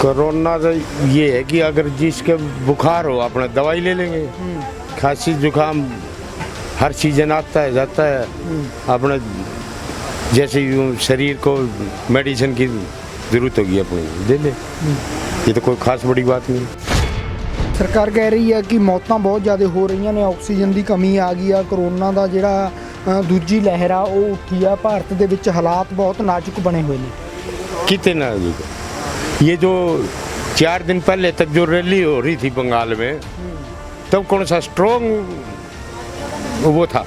Corona से ये है कि अगर जिसके बुखार हो अपना दवाई ले लेंगे। खांसी जुकाम हर सीजन आता है जाता है, अपने जैसे शरीर को मेडिसिन की ज़रूरत होगी अपनी ले ले। ये तो कोई खास बड़ी बात नहीं। ਸਰਕਾਰ ਕਹਿ ਰਹੀ ਹੈ ਕਿ ਮੌਤਾਂ ਬਹੁਤ ਜ਼ਿਆਦਾ ਹੋ ਰਹੀਆਂ ਨੇ, ਆਕਸੀਜਨ ਦੀ ਕਮੀ ਆ ਗਈ ਆ, ਕਰੋਨਾ ਦਾ ਜਿਹੜਾ ਦੂਜੀ ਲਹਿਰ ਆ ਉਹ ਉੱਠੀ ਆ। ਭਾਰਤ ਦੇ ਵਿੱਚ ਹਾਲਾਤ ਬਹੁਤ ਨਾਜ਼ੁਕ ਬਣੇ ਹੋਏ ਨੇ। कितने नाजुक। ये जो 4 दिन पहले तक जो रैली हो रही थी बंगाल में, तब कौन सा स्ट्रॉन्ग वो था।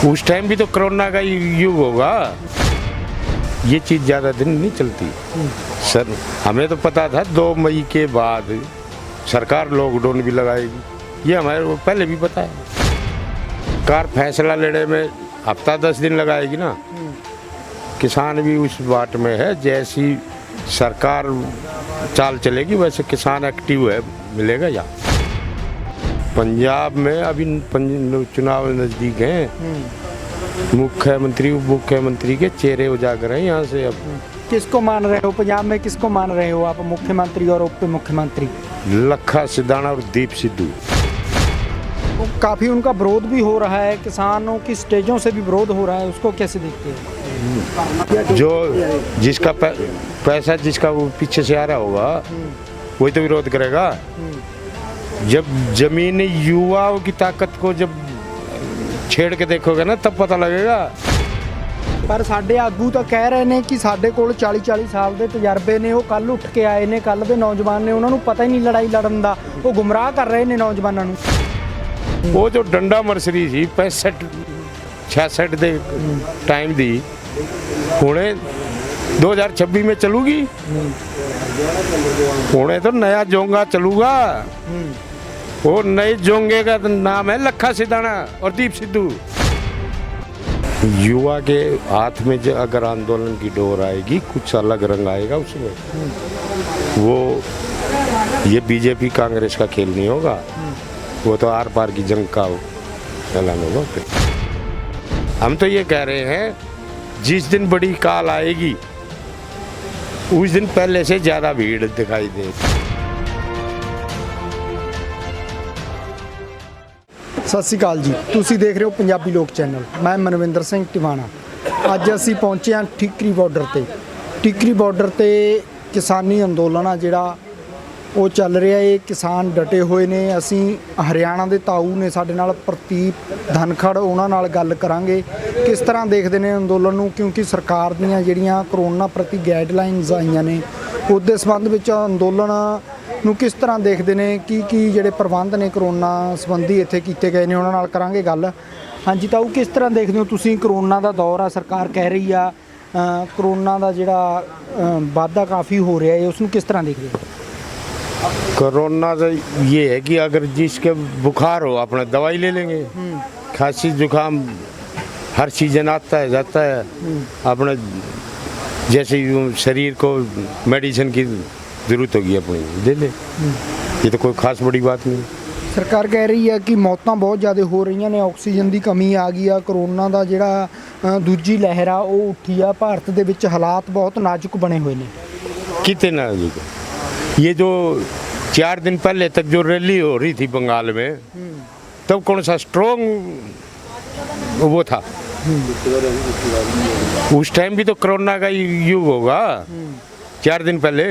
उस टाइम भी तो कोरोना का युग होगा। ये चीज़ ज़्यादा दिन नहीं चलती सर। हमें तो पता था 2 मई के बाद सरकार लॉकडाउन भी लगाएगी, ये हमारे को पहले भी पता है। सरकार फैसला लेने में हफ्ता 10 दिन लगाएगी ना। किसान भी उस बाट में है, जैसी सरकार चाल चलेगी वैसे किसान एक्टिव है, मिलेगा या। पंजाब में अभी चुनाव नज़दीक हैं, मुख्यमंत्री उप मुख्यमंत्री के चेहरे उजागर हैं यहाँ से। अब किसको मान रहे हो पंजाब में, किसको मान रहे हो आप, मुख्यमंत्री और उप मुख्यमंत्री? लखा सिद्धाना और दीप सिद्धू। काफ़ी उनका विरोध भी हो रहा है, किसानों की स्टेजों से भी विरोध हो रहा है, उसको कैसे देखते हैं? जो जिसका पैसा जिसका वो पीछे से आ रहा होगा वही तो विरोध करेगा। जब जमीनी युवाओं की ताकत को जब छेड़ के देखोगे ना तब पता लगेगा। पर साडे आगू तो कह रहे हैं कि साडे कोल 40-40 साल के तजर्बे ने, वो कल उठ के आए ने, कल के नौजवान ने, उन्होंने पता ही नहीं लड़ाई लड़न का, वो गुमराह कर रहे हैं नौजवानों को। वो जो डंडा मरसरी थी 65-66 के टाइम दी, हुणे 2026 में चलूगी। हुणे तो नया जोंगा चलूगा। वो नए जोंगे का नाम है लखा सिद्धाना और दीप सिद्धू। युवा के हाथ में जो अगर आंदोलन की डोर आएगी, कुछ अलग रंग आएगा उसमें। वो ये बीजेपी कांग्रेस का खेल नहीं होगा, वो तो आर पार की जंग का ऐलान होगा। हम तो ये कह रहे हैं जिस दिन बड़ी काल आएगी उस दिन पहले से ज़्यादा भीड़ दिखाई दे। ਸਤਿ ਸ਼੍ਰੀ ਅਕਾਲ ਜੀ, ਤੁਸੀਂ ਦੇਖ ਰਹੇ ਹੋ ਪੰਜਾਬੀ ਲੋਕ ਚੈਨਲ। ਮੈਂ ਮਨਵਿੰਦਰ ਸਿੰਘ ਟਿਵਾਣਾ। ਅੱਜ ਅਸੀਂ ਪਹੁੰਚੇ ਹਾਂ ਠੀਕਰੀ ਬਾਰਡਰ ਤੇ। ਠੀਕਰੀ ਬਾਰਡਰ ਤੇ ਕਿਸਾਨੀ ਅੰਦੋਲਨ ਆ ਜਿਹੜਾ ਉਹ ਚੱਲ ਰਿਹਾ ਏ। ਕਿਸਾਨ ਡਟੇ ਹੋਏ ਨੇ। ਅਸੀਂ ਹਰਿਆਣਾ ਦੇ ਤਾਊ ਨੇ ਸਾਡੇ ਨਾਲ, ਪ੍ਰਦੀਪ ਧਨਖੜ, ਉਹਨਾਂ ਨਾਲ ਗੱਲ ਕਰਾਂਗੇ ਕਿਸ ਤਰ੍ਹਾਂ ਦੇਖਦੇ ਨੇ ਅੰਦੋਲਨ ਨੂੰ, ਕਿਉਂਕਿ ਸਰਕਾਰ ਦੀਆਂ ਜਿਹੜੀਆਂ ਕਰੋਨਾ ਪ੍ਰਤੀ ਗਾਈਡਲਾਈਨਸ ਆਈਆਂ ਨੇ ਉਹਦੇ ਸੰਬੰਧ ਵਿੱਚ ਅੰਦੋਲਨ ਨੂੰ ਕਿਸ ਤਰ੍ਹਾਂ ਦੇਖਦੇ ਨੇ, ਕੀ ਜਿਹੜੇ ਪ੍ਰਬੰਧ ਨੇ ਕਰੋਨਾ ਸੰਬੰਧੀ ਇੱਥੇ ਕੀਤੇ ਗਏ ਨੇ, ਉਹਨਾਂ ਨਾਲ ਕਰਾਂਗੇ ਗੱਲ। ਹਾਂਜੀ ਤਾਊ, ਕਿਸ ਤਰ੍ਹਾਂ ਦੇਖਦੇ ਹੋ ਤੁਸੀਂ? ਕਰੋਨਾ ਦਾ ਦੌਰ ਆ, ਸਰਕਾਰ ਕਹਿ ਰਹੀ ਆ ਕਰੋਨਾ ਦਾ ਜਿਹੜਾ ਵਾਧਾ ਕਾਫੀ ਹੋ ਰਿਹਾ ਹੈ, ਉਸ ਨੂੰ ਕਿਸ ਤਰ੍ਹਾਂ ਦੇਖਦੇ ਹੋ? कोरोना से ये है कि अगर जिसके बुखार हो अपना दवाई ले लेंगे। खांसी जुकाम हर सीजन आता है जाता है, अपने जैसे शरीर को मेडिसिन की ज़रूरत होगी अपनी ले ले। ये तो कोई खास बड़ी बात नहीं। ਸਰਕਾਰ ਕਹਿ ਰਹੀ ਹੈ ਕਿ ਮੌਤਾਂ ਬਹੁਤ ਜ਼ਿਆਦਾ ਹੋ ਰਹੀਆਂ ਨੇ, ਆਕਸੀਜਨ ਦੀ ਕਮੀ ਆ ਗਈ ਆ, ਕਰੋਨਾ ਦਾ ਜਿਹੜਾ ਦੂਜੀ ਲਹਿਰ ਆ ਉਹ ਉੱਠੀ ਆ। ਭਾਰਤ ਦੇ ਵਿੱਚ ਹਾਲਾਤ ਬਹੁਤ ਨਾਜ਼ੁਕ ਬਣੇ ਹੋਏ ਨੇ। कितने नाजुक। ये जो 4 दिन पहले तक जो रैली हो रही थी बंगाल में, तब कौन सा स्ट्रॉन्ग वो था। उस टाइम भी तो कोरोना का युग होगा। 4 दिन पहले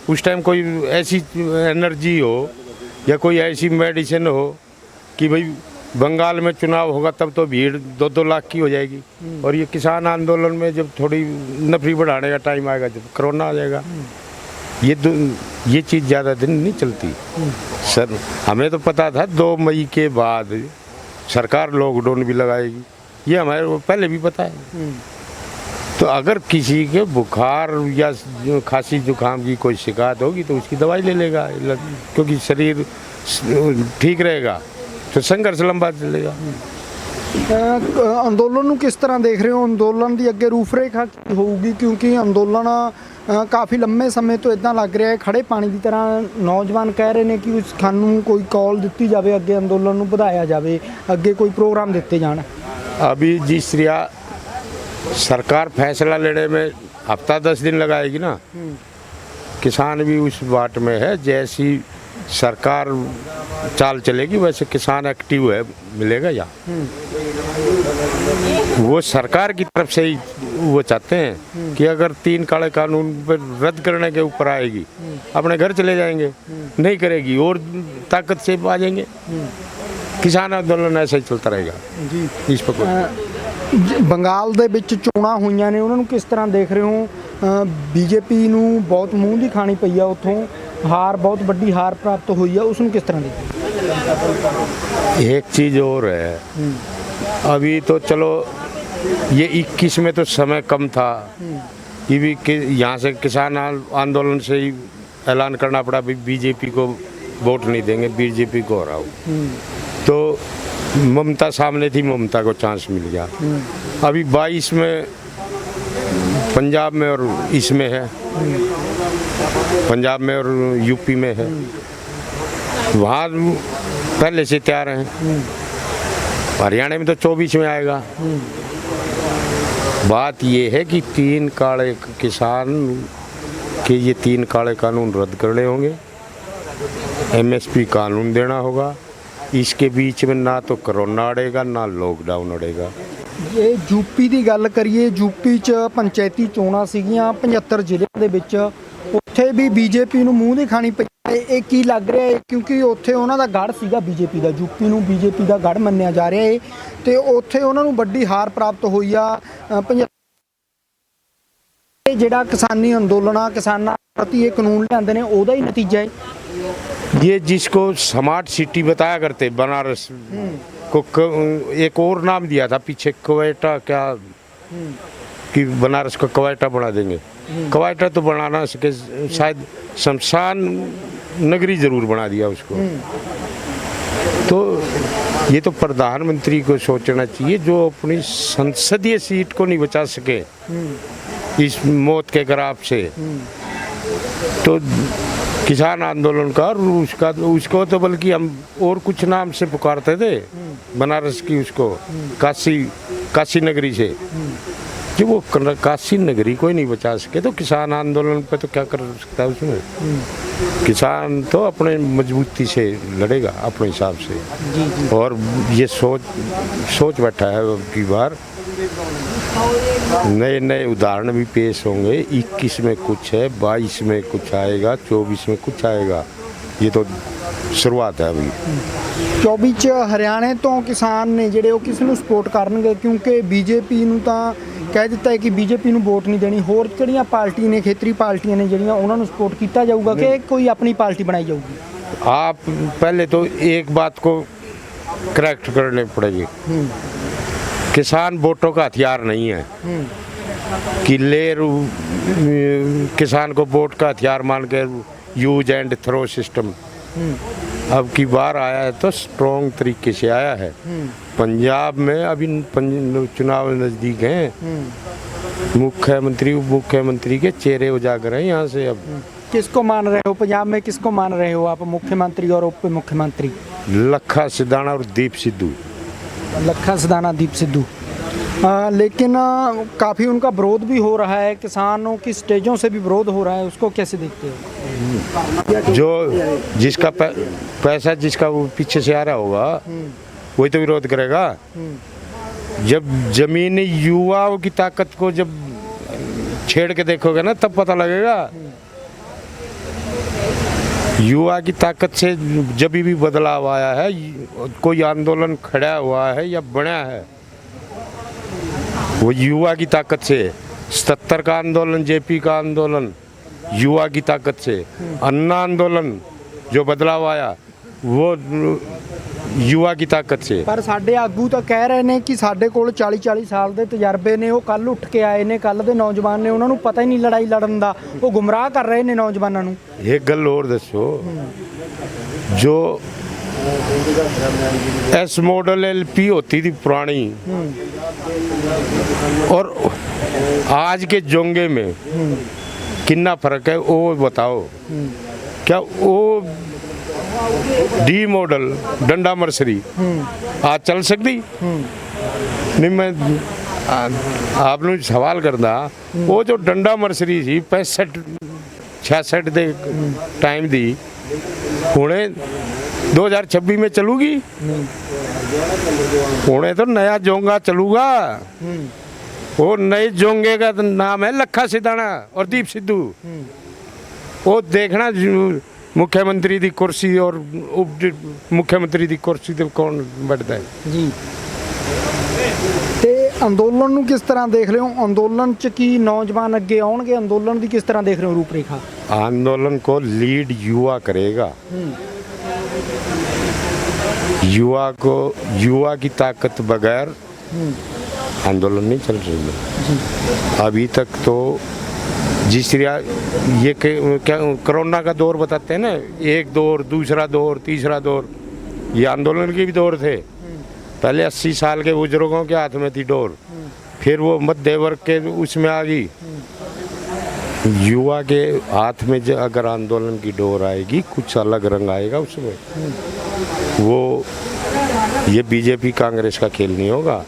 उस टाइम कोई ऐसी एनर्जी हो या कोई ऐसी मेडिसिन हो कि भाई बंगाल में चुनाव होगा तब तो भीड़ 2-2 लाख की हो जाएगी। और ये किसान आंदोलन में जब थोड़ी नफरी बढ़ाने का टाइम आएगा, जब कोरोना आ जाएगा। ये चीज़ ज़्यादा दिन नहीं चलती सर। हमें तो पता था 2 मई के बाद सरकार लॉकडाउन भी लगाएगी, ये हमारे को पहले भी पता है। तो अगर किसी के बुखार या खांसी जुकाम की कोई शिकायत होगी तो उसकी दवाई ले लेगा, क्योंकि शरीर ठीक रहेगा तो संघर्ष लंबा चलेगा। ਅੰਦੋਲਨ ਨੂੰ ਕਿਸ ਤਰ੍ਹਾਂ ਦੇਖ ਰਹੇ ਹੋ? ਅੰਦੋਲਨ ਦੀ ਅੱਗੇ ਰੂਪਰੇਖਾ ਕੀ ਹੋਊਗੀ? ਕਿਉਂਕਿ ਅੰਦੋਲਨ ਕਾਫੀ ਲੰਮੇ ਸਮੇਂ ਤੋਂ ਇਦਾਂ ਲੱਗ ਰਿਹਾ ਹੈ ਖੜੇ ਪਾਣੀ ਦੀ ਤਰ੍ਹਾਂ। ਨੌਜਵਾਨ ਕਹਿ ਰਹੇ ਨੇ ਕਿ ਸਾਨੂੰ ਕੋਈ ਕਾਲ ਦਿੱਤੀ ਜਾਵੇ, ਅੱਗੇ ਅੰਦੋਲਨ ਨੂੰ ਵਧਾਇਆ ਜਾਵੇ, ਅੱਗੇ ਕੋਈ प्रोग्राम ਦਿੱਤੇ ਜਾਣ। अभी जिस सरकार फैसला लेने में हफ्ता 10 दिन लगाएगी ना, किसान भी उस बाट में है, जैसी सरकार चाल चलेगी वैसे किसान एक्टिव है, मिलेगा या वो सरकार की तरफ से ही वो चाहते हैं कि अगर 3 काले कानून पर रद्द करने के ऊपर आएगी अपने घर चले जाएंगे, नहीं करेगी और ताकत से आ जाएंगे। किसान आंदोलन ऐसा ही चलता रहेगा जी। इस पर। ਬੰਗਾਲ ਦੇ ਵਿੱਚ ਚੋਣਾਂ ਹੋਈਆਂ ਨੇ, ਉਹਨਾਂ ਨੂੰ ਕਿਸ ਤਰ੍ਹਾਂ ਦੇਖ ਰਹੇ ਹੋ? ਬੀਜੇਪੀ ਨੂੰ ਬਹੁਤ ਮੂੰਹ ਦੀ ਖਾਣੀ ਪਈ ਆ, ਉੱਥੋਂ ਹਾਰ, ਬਹੁਤ ਵੱਡੀ ਹਾਰ ਪ੍ਰਾਪਤ ਹੋਈ ਆ, ਉਸ ਨੂੰ ਕਿਸ ਤਰ੍ਹਾਂ ਦੇਖਦੇ? एक चीज और है, अभी तो चलो ये 21 में तो समय कम था कि भी यहाँ से किसान आंदोलन से ही ऐलान करना पड़ा बीजेपी को वोट नहीं देंगे, बीजेपी को हराओ। तो ममता सामने थी, ममता को चांस मिल गया। अभी 22 में पंजाब में और इसमें है, पंजाब में और यूपी में है, वहाँ पहले से तैयार हैं। हरियाणा में तो 24 में आएगा। बात ये है कि 3 काले किसान के ये 3 काले कानून रद्द करने होंगे, एमएसपी कानून देना होगा। इसके बीच में ना तो कोरोना अड़ेगा ना लॉकडाउन अड़ेगा। ਇਹ ਯੂਪੀ ਦੀ ਗੱਲ ਕਰੀਏ, ਯੂਪੀ 'ਚ ਪੰਚਾਇਤੀ ਚੋਣਾਂ ਸੀਗੀਆਂ 75 ਜ਼ਿਲ੍ਹਿਆਂ ਦੇ ਵਿੱਚ, ਉੱਥੇ ਵੀ ਬੀਜੇਪੀ ਨੂੰ ਮੂੰਹ ਦੀ ਖਾਣੀ ਪਈ ਹੈ। ਇਹ ਕੀ ਲੱਗ ਰਿਹਾ ਹੈ? ਕਿਉਂਕਿ ਉੱਥੇ ਉਹਨਾਂ ਦਾ ਗੜ੍ਹ ਸੀਗਾ ਬੀਜੇਪੀ ਦਾ, ਯੂਪੀ ਨੂੰ ਬੀਜੇਪੀ ਦਾ ਗੜ੍ਹ ਮੰਨਿਆ ਜਾ ਰਿਹਾ ਹੈ ਤੇ ਉੱਥੇ ਉਹਨਾਂ ਨੂੰ ਵੱਡੀ ਹਾਰ ਪ੍ਰਾਪਤ ਹੋਈ ਆ। ਜਿਹੜਾ ਕਿਸਾਨੀ ਅੰਦੋਲਨ ਆ, ਕਿਸਾਨਾਂ ਪ੍ਰਤੀ ਇਹ ਕਾਨੂੰਨ ਲਿਆਂਦੇ ਨੇ, ਉਹਦਾ ਹੀ ਨਤੀਜਾ ਹੈ। ये जिसको स्मार्ट सिटी बताया करते बनारस को एक और नाम दिया था पीछे, क्वेटा क्या, कि बनारस को क्वेटा बना देंगे। क्वेटा तो बना ना सके, शायद शमशान नगरी जरूर बना दिया उसको। तो ये तो प्रधानमंत्री को सोचना चाहिए, जो अपनी संसदीय सीट को नहीं बचा सके इस मौत के खराब से। तो किसान आंदोलन का और उसको तो बल्कि हम और कुछ नाम से पुकारते थे, बनारस की उसको काशी नगरी से। जो वो काशी नगरी को ही नहीं बचा सके तो किसान आंदोलन पे तो क्या कर सकता है उसमें? किसान तो अपने मजबूती से लड़ेगा अपने हिसाब से। और ये सोच बैठा है अब की बार, नए नए उदाहरण भी पेश होंगे। 21 में कुछ है, 22 में कुछ आएगा, 24 में कुछ आएगा। ये तो शुरुआत है अभी। 24 ਚ ਹਰਿਆਣੇ ਤੋਂ ਕਿਸਾਨ ਨੇ ਜਿਹੜੇ ਉਹ ਕਿਸ ਨੂੰ ਸਪੋਰਟ ਕਰਨਗੇ? ਕਿਉਂਕਿ ਬੀਜੇਪੀ ਨੂੰ ਤਾਂ ਕਹਿ ਦਿੱਤਾ ਹੈ ਕਿ ਬੀਜੇਪੀ ਨੂੰ ਵੋਟ ਨਹੀਂ ਦੇਣੀ। ਹੋਰ ਕਿਹੜੀਆਂ ਪਾਰਟੀ ਨੇ, ਖੇਤਰੀ ਪਾਰਟੀਆਂ ਨੇ ਜਿਹੜੀਆਂ, ਉਹਨਾਂ ਨੂੰ ਸਪੋर्ट ਕੀਤਾ ਜਾਊਗਾ ਕਿ ਕੋਈ ਆਪਣੀ ਪਾर्टी बनाई जाऊगी? आप पहले तो एक बात को करेक्ट करने पड़ेगी, किसान वोटों का हथियार नहीं है कि किसान को वोट का हथियार मान के यूज एंड थ्रो सिस्टम अब की बार आया है तो स्ट्रॉन्ग तरीके से आया है। पंजाब में अभी चुनाव नज़दीक हैं, मुख्यमंत्री उप मुख्यमंत्री के चेहरे उजागर हैं यहाँ से। अब किसको मान रहे हो पंजाब में? किसको मान रहे हो आप, मुख्यमंत्री और उप मुख्यमंत्री? लखा सिधाना और दीप सिद्धू। लखा सिधाना, दीप सिद्धू। लेकिन काफ़ी उनका विरोध भी हो रहा है, किसानों की स्टेजों से भी विरोध हो रहा है, उसको कैसे देखते हो? जो जिसका पैसा जिसका वो पीछे से आ रहा होगा वही तो विरोध करेगा। जब जमीनी युवाओं की ताकत को जब छेड़ के देखोगे ना तब पता लगेगा। युवा की ताकत से जब भी बदलाव आया है, कोई आंदोलन खड़ा हुआ है या बना है, वो युवा की ताकत से। 77 का आंदोलन, जेपी का आंदोलन युवा की ताकत से। अन्ना आंदोलन जो बदलाव आया वो युवा की ताकत से। पर साडे आगू तो कह रहे ने कि साडे कोल 40-40 साल के तजर्बे ने, वो कल उठ के आए ने, कल दे नौजवान ने, उन्होंने पता ही नहीं लड़ाई लड़न दा, वो गुमराह कर रहे ने नौजवानों नूं। एक गल और दसो, जो एस मॉडल एलपी होती थी पुरानी और आज के जोंगे में कितना फर्क है वो बताओ। क्या वो डी मॉडल डंडा मर्सरी आज चल सकती? नहीं, मैं आपने सवाल करदा, वो जो डंडा मर्सरी थी 65 66 ਦੇ ਟਾਈਮ ਦੀ ਹੁਣੇ 2026 में चलूगी ਹੁਣੇ तो नया जोंगा चलूगा वो नए जोंगे का तो नाम है लखा सिधाना और दीप सिद्धू वो देखना मुख्यमंत्री दी कुर्सी और उप मुख्यमंत्री दी कुर्सी ਤੇ कौन बैठता है ਜੀ ਤੇ ਅੰਦੋਲਨ ਨੂੰ ਕਿਸ ਤਰ੍ਹਾਂ ਦੇਖ ਰਹੇ ਹੋ ਅੰਦੋਲਨ 'ਚ ਕੀ ਨੌਜਵਾਨ ਅੱਗੇ ਆਉਣਗੇ ਅੰਦੋਲਨ ਦੀ ਕਿਸ ਤਰ੍ਹਾਂ ਦੇਖ ਰਹੇ ਹੋ ਰੂਪਰੇਖਾ आंदोलन को लीड युवा करेगा युवा की ताकत बगैर आंदोलन नहीं चल रही है अभी तक तो जिस तरह ये क्या कोरोना का दौर बताते हैं ना एक दौर दूसरा दौर तीसरा दौर ये आंदोलन के भी दौर थे पहले 80 साल के बुजुर्गों के हाथ में थी डोर फिर वो मध्य वर्ग के उसमें आ गई युवा के हाथ में जो अगर आंदोलन की डोर आएगी कुछ अलग रंग आएगा उसमें वो ये बीजेपी कांग्रेस का खेल नहीं होगा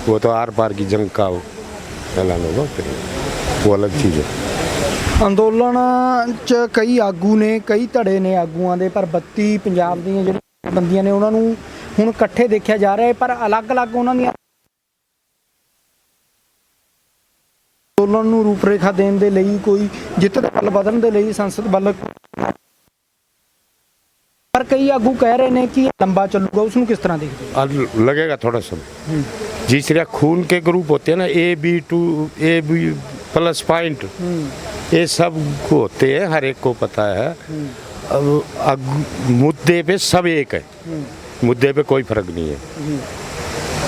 वो तो आर पार की जंग का ऐलान होगा फिर वो अलग चीज़ है ਅੰਦੋਲਨ 'ਚ ਕਈ ਆਗੂ ਨੇ ਕਈ ਧੜੇ ਨੇ ਆਗੂਆਂ ਦੇ ਪਰ 32 ਪੰਜਾਬ ਦੀਆਂ ਜਿਹੜੀਆਂ ਬੰਦੀਆਂ ਨੇ ਉਹਨਾਂ ਨੂੰ ਹੁਣ ਇਕੱਠੇ ਦੇਖਿਆ ਜਾ ਰਿਹਾ ਹੈ ਪਰ ਅਲੱਗ-ਅਲੱਗ ਉਹਨਾਂ ਦੀਆਂ ਅੰਦੋਲਨ ਨੂੰ ਰੂਪਰੇਖਾ ਦੇਣ ਦੇ ਲਈ ਕੋਈ ਜਿੱਤ ਦੇ ਵੱਲ ਵਧਣ ਦੇ ਲਈ ਸੰਸਦ ਵੱਲ ਪਰ ਕਈ ਆਗੂ ਕਹਿ ਰਹੇ ਨੇ ਕਿ ਲੰਬਾ ਚੱਲੂਗਾ ਉਸ ਨੂੰ ਕਿਸ ਤਰ੍ਹਾਂ ਦੇਖਦੇ ਹੋ और लगेगा थोड़ा समय जिस तरह खून के ग्रुप होते हैं ना AB प्लस पॉइंट ये सब को होते हैं हर एक को पता है अब मुद्दे पे सब एक है मुद्दे पे कोई फर्क नहीं है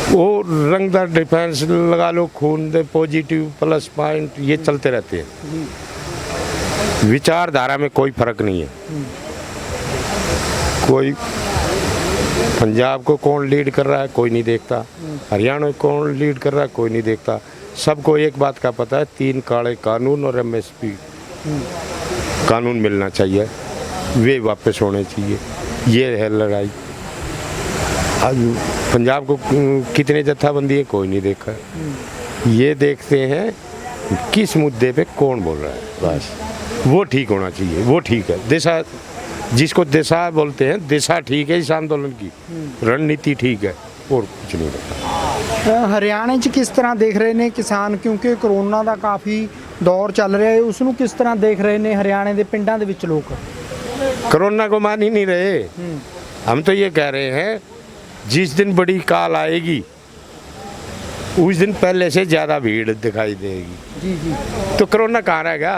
वो रंगदार डिफेंस लगा लो खून दे पॉजिटिव प्लस पॉइंट ये चलते रहते हैं विचारधारा में कोई फर्क नहीं है कोई पंजाब को कौन लीड कर रहा है कोई नहीं देखता हरियाणा को कौन लीड कर रहा है कोई नहीं देखता सबको एक बात का पता है 3 काले कानून और MSP कानून मिलना चाहिए वे वापस होने चाहिए ये है लड़ाई आज पंजाब को कितने जत्थाबंदी है कोई नहीं देखा ये देखते हैं किस मुद्दे पे कौन बोल रहा है बस वो ठीक होना चाहिए वो ठीक है दिशा जिसको दिशा बोलते हैं दिशा ठीक है इस आंदोलन की रणनीति ठीक है और कुछ नहीं रहता ਹਰਿਆਣੇ 'ਚ ਕਿਸ ਤਰ੍ਹਾਂ ਦੇਖ ਰਹੇ ਨੇ ਕਿਸਾਨ ਕਿਉਂਕਿ ਕਰੋਨਾ ਦਾ ਕਾਫੀ ਦੌਰ ਚੱਲ ਰਿਹਾ ਹੈ ਉਸ ਨੂੰ ਕਿਸ ਤਰ੍ਹਾਂ ਦੇਖ ਰਹੇ ਨੇ ਹਰਿਆਣੇ ਦੇ ਪਿੰਡਾਂ ਦੇ ਵਿੱਚ ਲੋਕ कोरोना को मान ही नहीं रहे हम तो ये कह रहे हैं जिस दिन बड़ी काल आएगी उस दिन पहले से ज़्यादा भीड़ दिखाई देगी ਜੀ ਜੀ तो कोरोना कहाँ रहेगा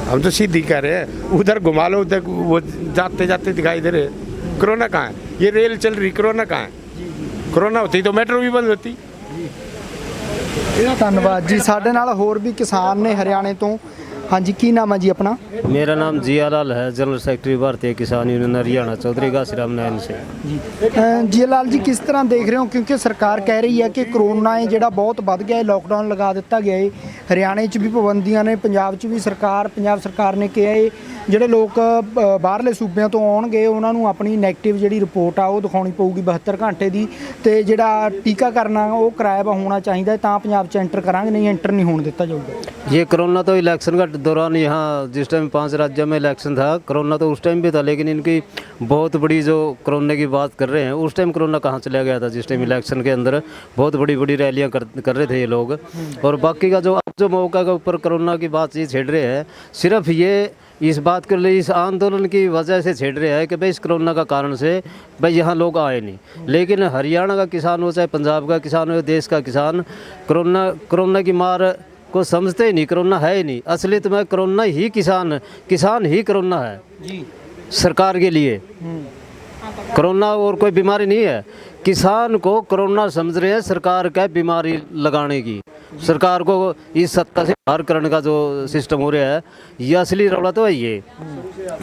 हम तो सीधी कह रहे हैं उधर घुमा लो उधर वो जाते जाते दिखाई दे रहे कोरोना कहाँ है ये रेल चल रही कोरोना कहाँ है कोरोना होती तो मेट्रो भी बंद होती ਧੰਨਵਾਦ ਜੀ ਸਾਡੇ ਨਾਲ ਹੋਰ ਵੀ ਕਿਸਾਨ ਨੇ ਹਰਿਆਣੇ ਤੋਂ ਹਾਂਜੀ ਕੀ ਨਾਮ ਹੈ ਜੀ ਆਪਣਾ मेरा नाम जिया लाल है जनरल सेक्रेटरी भारतीय किसान यूनियन हरियाणा चौधरी घासीराम नयन से ਜੀ ਜੀ ਲਾਲ ਜੀ ਕਿਸ ਤਰ੍ਹਾਂ ਦੇਖ ਰਹੇ ਹੋ ਕਿਉਂਕਿ ਸਰਕਾਰ ਕਹਿ ਰਹੀ ਹੈ ਕਿ ਕਰੋਨਾ ਹੈ ਜਿਹੜਾ ਬਹੁਤ ਵੱਧ ਗਿਆ ਹੈ ਲੋਕਡਾਊਨ ਲਗਾ ਦਿੱਤਾ ਗਿਆ ਹੈ ਹਰਿਆਣੇ 'ਚ ਵੀ ਪਾਬੰਦੀਆਂ ਨੇ ਪੰਜਾਬ 'ਚ ਵੀ ਪੰਜਾਬ ਸਰਕਾਰ ਨੇ ਕਿਹਾ ਹੈ ਜਿਹੜੇ ਲੋਕ ਬਾਹਰਲੇ ਸੂਬਿਆਂ ਤੋਂ ਆਉਣਗੇ ਉਹਨਾਂ ਨੂੰ ਆਪਣੀ ਨੈਗੇਟਿਵ ਜਿਹੜੀ ਰਿਪੋਰਟ ਆ ਉਹ ਦਿਖਾਉਣੀ ਪਊਗੀ 72 ਘੰਟੇ ਦੀ ਤੇ ਜਿਹੜਾ ਟੀਕਾਕਰਨ ਆ ਉਹ ਕਿਰਾਇਆ ਵਾ ਹੋਣਾ ਚਾਹੀਦਾ ਤਾਂ ਪੰਜਾਬ 'ਚ ਐਂਟਰ ਕਰਾਂਗੇ नहीं एंटर नहीं होने देता जाऊगा ये कोरोना तो इलेक्शन का दौरान यहाँ जिस टाइम 5 राज्यों में इलेक्शन था कोरोना तो उस टाइम भी था लेकिन इनकी बहुत बड़ी जो कोरोना की बात कर रहे हैं उस टाइम कोरोना कहाँ चला गया था जिस टाइम इलेक्शन के अंदर बहुत बड़ी बड़ी रैलियाँ कर रहे थे ये लोग और बाकी का जो मौका के ऊपर कोरोना की बात ये छेड़ रहे हैं सिर्फ ये इस बात के लिए इस आंदोलन की वजह से छेड़ रहे हैं कि भाई इस कोरोना का कारण से भाई यहाँ लोग आए नहीं लेकिन हरियाणा का किसान हो चाहे पंजाब का किसान हो देश का किसान कोरोना की मार को समझते ही नहीं कोरोना है ही नहीं असलियत में कोरोना ही किसान ही कोरोना है जी सरकार के लिए कोरोना और कोई बीमारी नहीं है किसान को कोरोना समझ रहे हैं सरकार का बीमारी लगाने की सरकार को इस सत्ता से बाहर करने का जो सिस्टम हो रहा है ये असली रौला तो है ये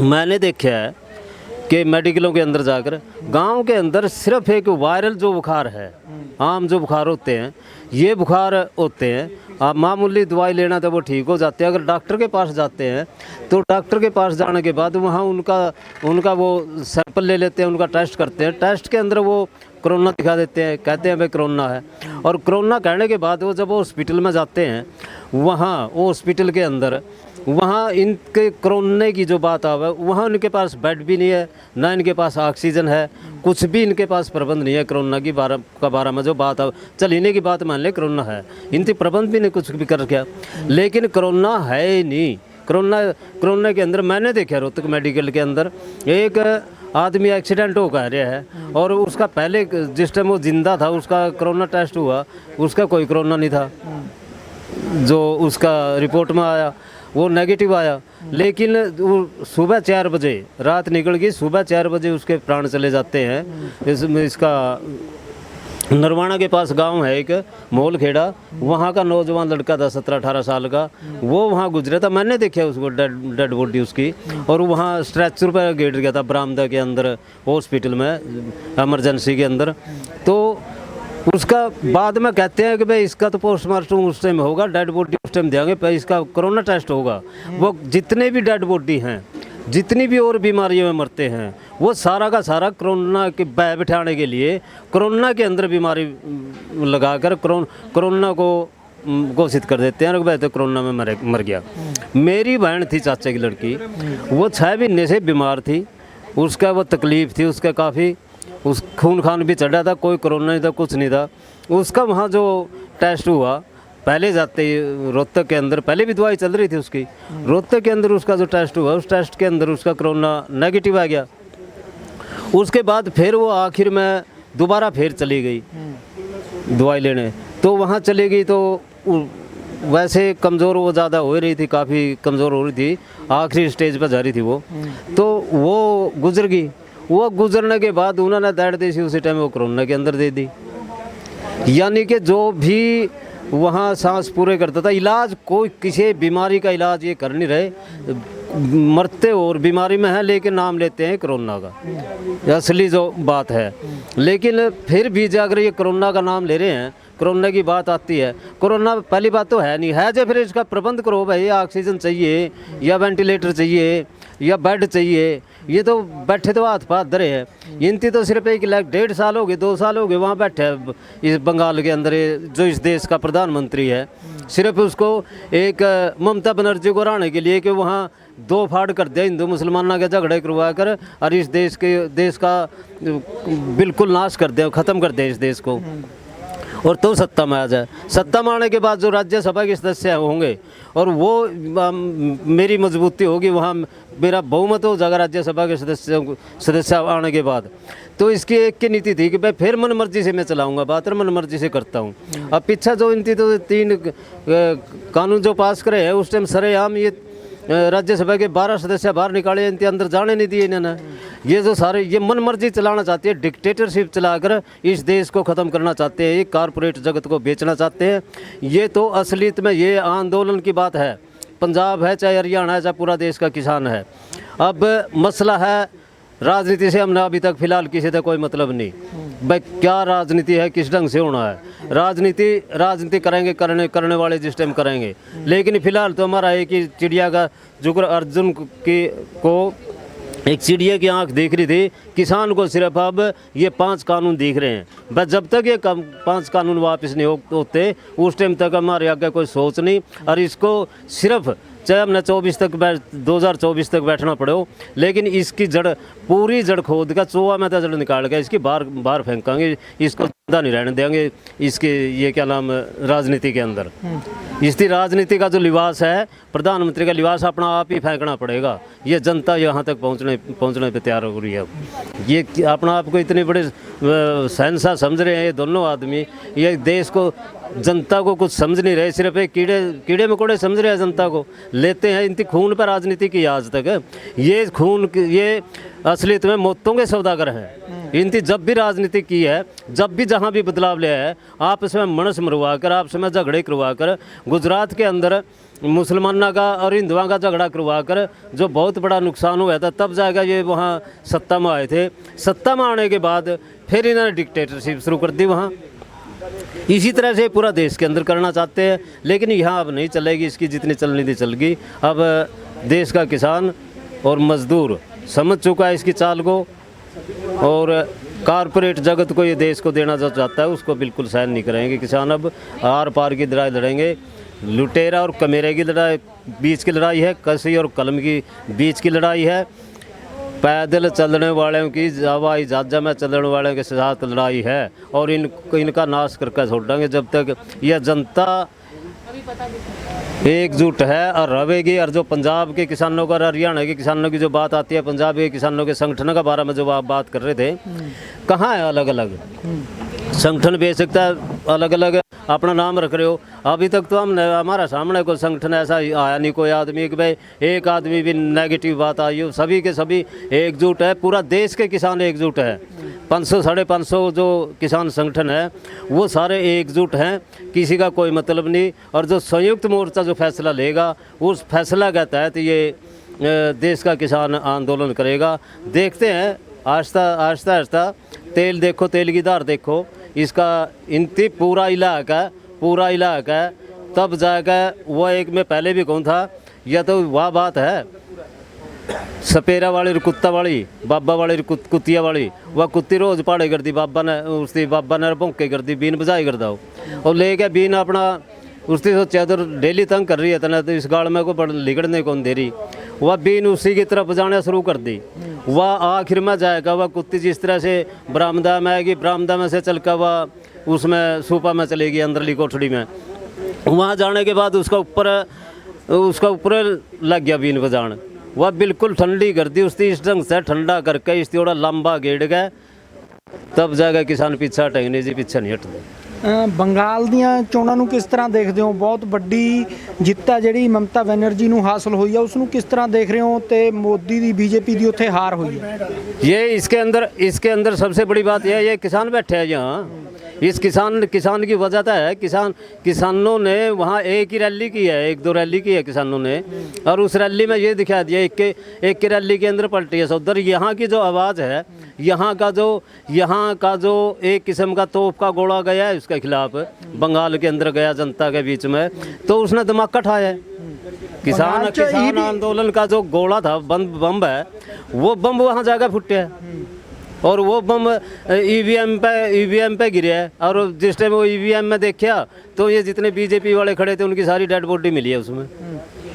मैंने देखा है कि मेडिकलों के अंदर जाकर गांव के अंदर सिर्फ एक वायरल जो बुखार है आम जो बुखार होते हैं ये बुखार होते हैं आप मामूली दवाई लेना तो वो ठीक हो जाते हैं अगर डॉक्टर के पास जाते हैं तो डॉक्टर के पास जाने के बाद वहाँ उनका वो सैंपल ले लेते हैं उनका टेस्ट करते हैं टेस्ट के अंदर वो कोरोना दिखा देते हैं कहते हैं भाई कोरोना है और कोरोना कहने के बाद वो जब वो हॉस्पिटल में जाते हैं वहाँ वो हॉस्पिटल के अंदर वहाँ इनके कोरोना की जो बात आवे वहाँ उनके पास बेड भी नहीं है, ना इनके पास ऑक्सीजन है, कुछ भी इनके पास प्रबंध नहीं है। कोरोना की बारे में जो बात आवे, चल इन्हें की बात मान ले कोरोना है, इनके प्रबंध भी नहीं कुछ भी कर रखा, लेकिन कोरोना है ही नहीं। कोरोना के अंदर मैंने देखा रोहतक मेडिकल के अंदर एक आदमी एक्सीडेंट हो गया है और उसका पहले जिस टाइम वो जिंदा था उसका कोरोना टेस्ट हुआ, उसका कोई कोरोना नहीं था, जो उसका रिपोर्ट में आया वो नेगेटिव आया। लेकिन वो सुबह 4 बजे रात निकल गई, सुबह 4 बजे उसके प्राण चले जाते हैं। इसका नरवाना के पास गांव है एक मोल खेड़ा, वहाँ का नौजवान लड़का था 17-18 साल का, वो वहाँ गुजरा था, मैंने देखा उसको डेड बॉडी उसकी, और वहाँ स्ट्रेचर पर गिर गया था बरामदा के अंदर हॉस्पिटल में इमरजेंसी के अंदर। तो उसका बाद में कहते हैं कि भाई इसका तो पोस्टमार्टम उस टाइम होगा, डेड बॉडी उस टाइम देंगे, पर इसका कोरोना टेस्ट होगा। वो जितने भी डेड बॉडी हैं, जितनी भी और बीमारियों में मरते हैं, वो सारा का सारा कोरोना के बिठाने के लिए कोरोना के अंदर बीमारी लगाकर कोरोना को घोषित कर देते हैं, भाई तो कोरोना में मर गया। मेरी बहन थी चाचा की लड़की, वो 6 महीने से बीमार थी, उसका वो तकलीफ़ थी, उसका काफ़ी उस खून खान भी चढ़ा था, कोई कोरोना नहीं था, कुछ नहीं था। उसका वहाँ जो टेस्ट हुआ, पहले जाते ही रोहतक के अंदर, पहले भी दवाई चल रही थी उसकी, रोहतक के अंदर उसका जो टेस्ट हुआ, उस टेस्ट के अंदर उसका कोरोना नेगेटिव आ गया। उसके बाद फिर वो आखिर में दोबारा फिर चली गई दवाई लेने, तो वहाँ चली गई तो वैसे कमज़ोर वो ज़्यादा हो रही थी, काफ़ी कमज़ोर हो रही थी, आखिरी स्टेज पर जा रही थी वो, तो वो गुजर गई। वो गुजरने के बाद उन्होंने दाड़ दी उसी टाइम वो कोरोना के अंदर दे दी। यानी कि जो भी वहाँ सांस पूरे करता था, इलाज कोई किसी बीमारी का इलाज ये कर नहीं रहे, मरते और बीमारी में है लेकिन नाम लेते हैं कोरोना का, असली जो बात है। लेकिन फिर भी अगर ये कोरोना का नाम ले रहे हैं, कोरोना की बात आती है, कोरोना पहली बात तो है नहीं है, जो फिर इसका प्रबंध करो भाई, ऑक्सीजन चाहिए या वेंटिलेटर चाहिए या बेड चाहिए, ये तो बैठे तो हाथ पाथ धरे हैं। इनती तो सिर्फ 1.5 साल हो गए, 2 साल हो गए वहाँ बैठे है इस बंगाल के अंदर, जो इस देश का प्रधानमंत्री है, सिर्फ उसको एक ममता बनर्जी को हराने के लिए कि वहाँ 2 फाड़ कर दिया, हिंदू मुसलमानों के झगड़े करवा कर, और इस देश का बिल्कुल नाश कर दिया, ख़त्म कर दिया इस देश को, और तो सत्ता में आ जाए। सत्ता में आने के बाद जो राज्यसभा के सदस्य होंगे और वो मेरी मजबूती होगी, वहाँ मेरा बहुमत हो जाएगा राज्यसभा के सदस्य आने के बाद, तो इसकी एक की नीति थी कि भाई फिर मन मर्जी से मैं चलाऊंगा बात, मन मर्जी से करता हूँ। अब पीछा जो इनती तो 3 कानून जो पास करे हैं, उस टाइम सरेआम ये राज्यसभा के 12 सदस्य बाहर निकाले, इनके अंदर जाने नहीं दिए इन्होंने। ये जो सारे ये मन मर्जी चलाना चाहते हैं, डिक्टेटरशिप चलाकर इस देश को ख़त्म करना चाहते हैं, ये कारपोरेट जगत को बेचना चाहते हैं। ये तो असलियत में ये आंदोलन की बात है, पंजाब है चाहे हरियाणा है चाहे पूरा देश का किसान है। अब मसला है राजनीति से हमने अभी तक फ़िलहाल किसी से कोई मतलब नहीं, भाई क्या राजनीति है, किस ढंग से होना है, राजनीति करेंगे, करने वाले जिस टाइम करेंगे। लेकिन फ़िलहाल तो हमारा एक ही चिड़िया का जुगर अर्जुन को एक चिड़िया की आंख दिख रही थी, किसान को सिर्फ अब ये 5 कानून दिख रहे हैं। बस जब तक ये 5 कानून वापस नहीं होते उस टाइम तक हमारे आगे कोई सोच नहीं, और इसको सिर्फ चाहे हमने 2024 तक बैठना पड़े हो, लेकिन इसकी पूरी जड़ खोद का चोआ में जड़ निकाल के इसकी बाहर फेंकांगे, इसको जिंदा नहीं रहने देंगे इसके ये क्या नाम राजनीति के अंदर। इसकी राजनीति का जो लिबास है, प्रधानमंत्री का लिबास अपना आप ही फेंकना पड़ेगा। ये जनता यहाँ तक पहुँचने पे तैयार हो रही है। ये अपना आप को इतने बड़े शहंशाह समझ रहे हैं ये दोनों आदमी, ये देश को जनता को कुछ समझ नहीं रहे, सिर्फ एक कीड़े मकोड़े समझ रहे हैं जनता को, लेते हैं इनकी खून पर राजनीति की आज तक। ये असलियत में मौतों के सौदागर हैं। इनकी जब भी राजनीति की है, जब भी जहाँ भी बदलाव लिया है, आपस में मनस मरवा कर, आपस में झगड़े करवा कर, गुजरात के अंदर मुसलमानों का और हिंदुओं का झगड़ा करवा कर जो बहुत बड़ा नुकसान हुआ था, तब जाकर ये वहाँ सत्ता में आए थे। सत्ता में आने के बाद फिर इन्होंने डिक्टेटरशिप शुरू कर दी वहाँ। इसी तरह से पूरा देश के अंदर करना चाहते हैं, लेकिन यहाँ अब नहीं चलेगी, इसकी जितनी चलनी थी चल गई। अब देश का किसान और मजदूर समझ चुका है इसकी चाल को, और कारपोरेट जगत को ये देश को देना जो चाहता है उसको बिल्कुल सहन नहीं करेंगे किसान। अब आर पार की लड़ाई लड़ेंगे, लुटेरा और कमेरे की लड़ाई बीच की लड़ाई है, कसी और कलम की बीच की लड़ाई है, पैदल चलने वालों की, हवाई जहाज़ में चलने वालों के साथ लड़ाई है। और इनका नाश करके छोड़ेंगे जब तक यह जनता एकजुट है और रहेगी। और जो पंजाब के किसानों का और हरियाणा के किसानों की जो बात आती है, पंजाब के किसानों के संगठन के बारे में जो आप बात कर रहे थे, कहाँ है अलग अलग संगठन? बेच सकता है, अलग अलग अपना नाम रख रहे हो। अभी तक तो हमने हमारा सामने कोई संगठन ऐसा आया नहीं, कोई आदमी कि भाई एक आदमी भी नेगेटिव बात आई हो। सभी के सभी एकजुट है, पूरा देश के किसान एकजुट है। 500 साढ़े 500 जो किसान संगठन है वो सारे एकजुट हैं, किसी का कोई मतलब नहीं। और जो संयुक्त मोर्चा जो फैसला लेगा, उस फैसला के तहत ये देश का किसान आंदोलन करेगा। देखते हैं आहिस्ता आहिस्ता आहिस्ता। तेल देखो, तेल की धार देखो, इसका इंती पूरा इलाका है, तब जाकर वो एक मैं पहले भी कहूँ था, यह तो वह बात है सपेरा वाली और कुत्ता वाली, बाबा वाली और कुत्तिया वाली। वह कुत्ती रोज़ पाड़े कर दी, बाबा ने भौंके कर दी, बीन बजाई कर दो और ले गया बीन अपना। उसकी तो चादर डेली तंग कर रही है तना, तो इस गाड़ में को लिगड़ने को दे रही। वह बीन उसी की तरफ बजाना शुरू कर दी। वह आखिर में जाएगा, वह कुत्ती जिस तरह से बरामदा में आएगी, बरामदा में से चल कर वह उसमें सूपा में चलेगी अंदरली कोठड़ी में। वहाँ जाने के बाद उसका ऊपर लग गया बीन बजान। वह बिल्कुल ठंडी कर दी उसकी, इस ढंग से ठंडा करके इस थोड़ा लंबा गेड़ गए, तब जाएगा किसान पीछा हटेंगे जी, पीछे नहीं हटते। ਬੰਗਾਲ ਦੀਆਂ ਚੋਣਾਂ ਨੂੰ ਕਿਸ ਤਰ੍ਹਾਂ ਦੇਖਦੇ ਹੋ? ਬਹੁਤ ਵੱਡੀ ਜਿੱਤ ਹੈ ਜਿਹੜੀ ਮਮਤਾ ਬੈਨਰਜੀ ਨੂੰ ਹਾਸਲ ਹੋਈ ਹੈ, ਉਸ ਨੂੰ ਕਿਸ ਤਰ੍ਹਾਂ ਦੇਖ ਰਹੇ ਹੋ? ਤੇ ਮੋਦੀ ਦੀ बीजेपी ਦੀ ਉੱਥੇ ਹਾਰ ਹੋਈ ਹੈ। ये इसके अंदर सबसे बड़ी बात यह है, ये किसान बैठे हैं यहाँ। इस किसान की वजह तो है, किसानों ने वहाँ एक ही रैली की है, 1-2 रैली की है किसानों ने। और उस रैली में ये दिखा दिया, एक की रैली के अंदर पलटी है उधर। यहाँ की जो आवाज़ है, यहाँ का जो एक किस्म का तोप का गोला गया है उसके खिलाफ, बंगाल के अंदर गया जनता के बीच में, तो उसने धमाका उठाया है। किसान आंदोलन का जो गोला था, बम है, वो बम वहाँ जाकर फुटे है। और वो बम ईवीएम पे गिरे है। और जिस टाइम वो ईवीएम में देखा तो ये जितने बीजेपी वाले खड़े थे उनकी सारी डेड बॉडी मिली है उसमें।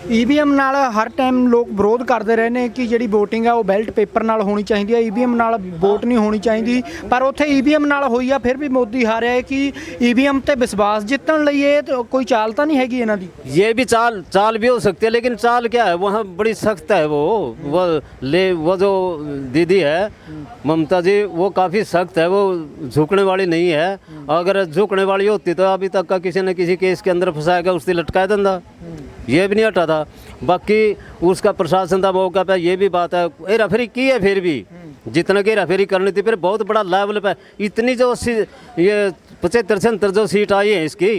ईवीएम ਨਾਲ ਹਰ ਟਾਈਮ ਲੋਕ ਵਿਰੋਧ ਕਰਦੇ ਰਹੇ ਨੇ ਕਿ ਜਿਹੜੀ VOTING ਆ ਉਹ ਬੈਲਟ ਪੇਪਰ ਨਾਲ ਹੋਣੀ ਚਾਹੀਦੀ ਹੈ, ਈਵੀਐਮ ਨਾਲ ਵੋਟ ਨਹੀਂ ਹੋਣੀ ਚਾਹੀਦੀ। ਪਰ ਉੱਥੇ ਈਵੀਐਮ ਨਾਲ ਹੋਈ ਆ, ਫਿਰ ਵੀ ਮੋਦੀ ਹਾਰਿਆ ਹੈ ਕਿ ਈਵੀਐਮ ਤੇ ਵਿਸ਼ਵਾਸ ਜਿੱਤਣ ਲਈ ਇਹ ਕੋਈ ਚਾਲ ਤਾਂ ਨਹੀਂ ਹੈਗੀ ਇਹਨਾਂ ਦੀ। ये भी चाल भी हो सकती है, लेकिन चाल क्या है, वहाँ बड़ी सख्त है। वो जो दीदी है ममता जी, वो काफ़ी सख्त है, वो झुकने वाली नहीं है। अगर झुकने वाली होती तो अभी तक का किसी न किसी केस के अंदर फंसाएगा, उसकी लटकाए धंधा, ये भी नहीं हटा था। बाकी उसका प्रशासन था मौका पे, ये भी बात है। हेराफेरी की है, फिर भी जितना की हेराफेरी करनी थी, फिर बहुत बड़ा लेवल पे इतनी जो ये 75-76 जो सीट आई है इसकी,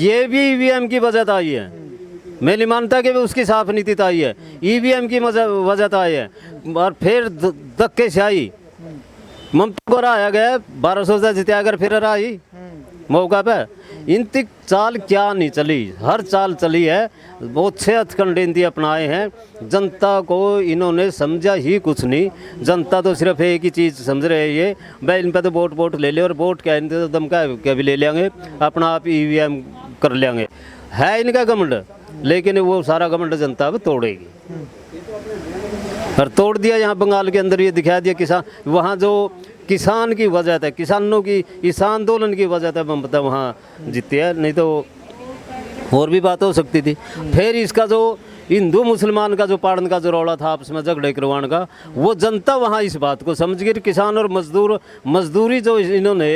ये भी ईवीएम की वजह आई है। मैं नहीं मानता कि उसकी साफ नीति तो आई है, ईवीएम की वजह तो आई है। और फिर धक्के से आई ममता को हराया गया, 1200 से जितया अगर फिर हराई मौका पे। इनकी चाल क्या नहीं चली, हर चाल चली है। बहुत से हथकंडे इनकी अपनाए हैं। जनता को इन्होंने समझा ही कुछ नहीं। जनता तो सिर्फ एक ही चीज़ समझ रहे हैं, ये भाई इन पे तो वोट ले ले, और वोट क्या इनसे तो दम क्या भी ले लेंगे, अपना आप ईवीएम कर लेंगे, है इनका घमंड। लेकिन वो सारा घमंड जनता अब तोड़ेगी, और तोड़ दिया। यहाँ बंगाल के अंदर ये दिखा दिया किसान, वहाँ जो किसान की वजह है, किसानों की इस आंदोलन की वजह है ममता वहाँ जीती है, नहीं तो और भी बात हो सकती थी। फिर इसका जो हिंदू मुसलमान का जो पाड़न का जो रौला था आपस में झगड़े करवाने का, वो जनता वहाँ इस बात को समझ गई। किसान और मजदूरी जो इन्होंने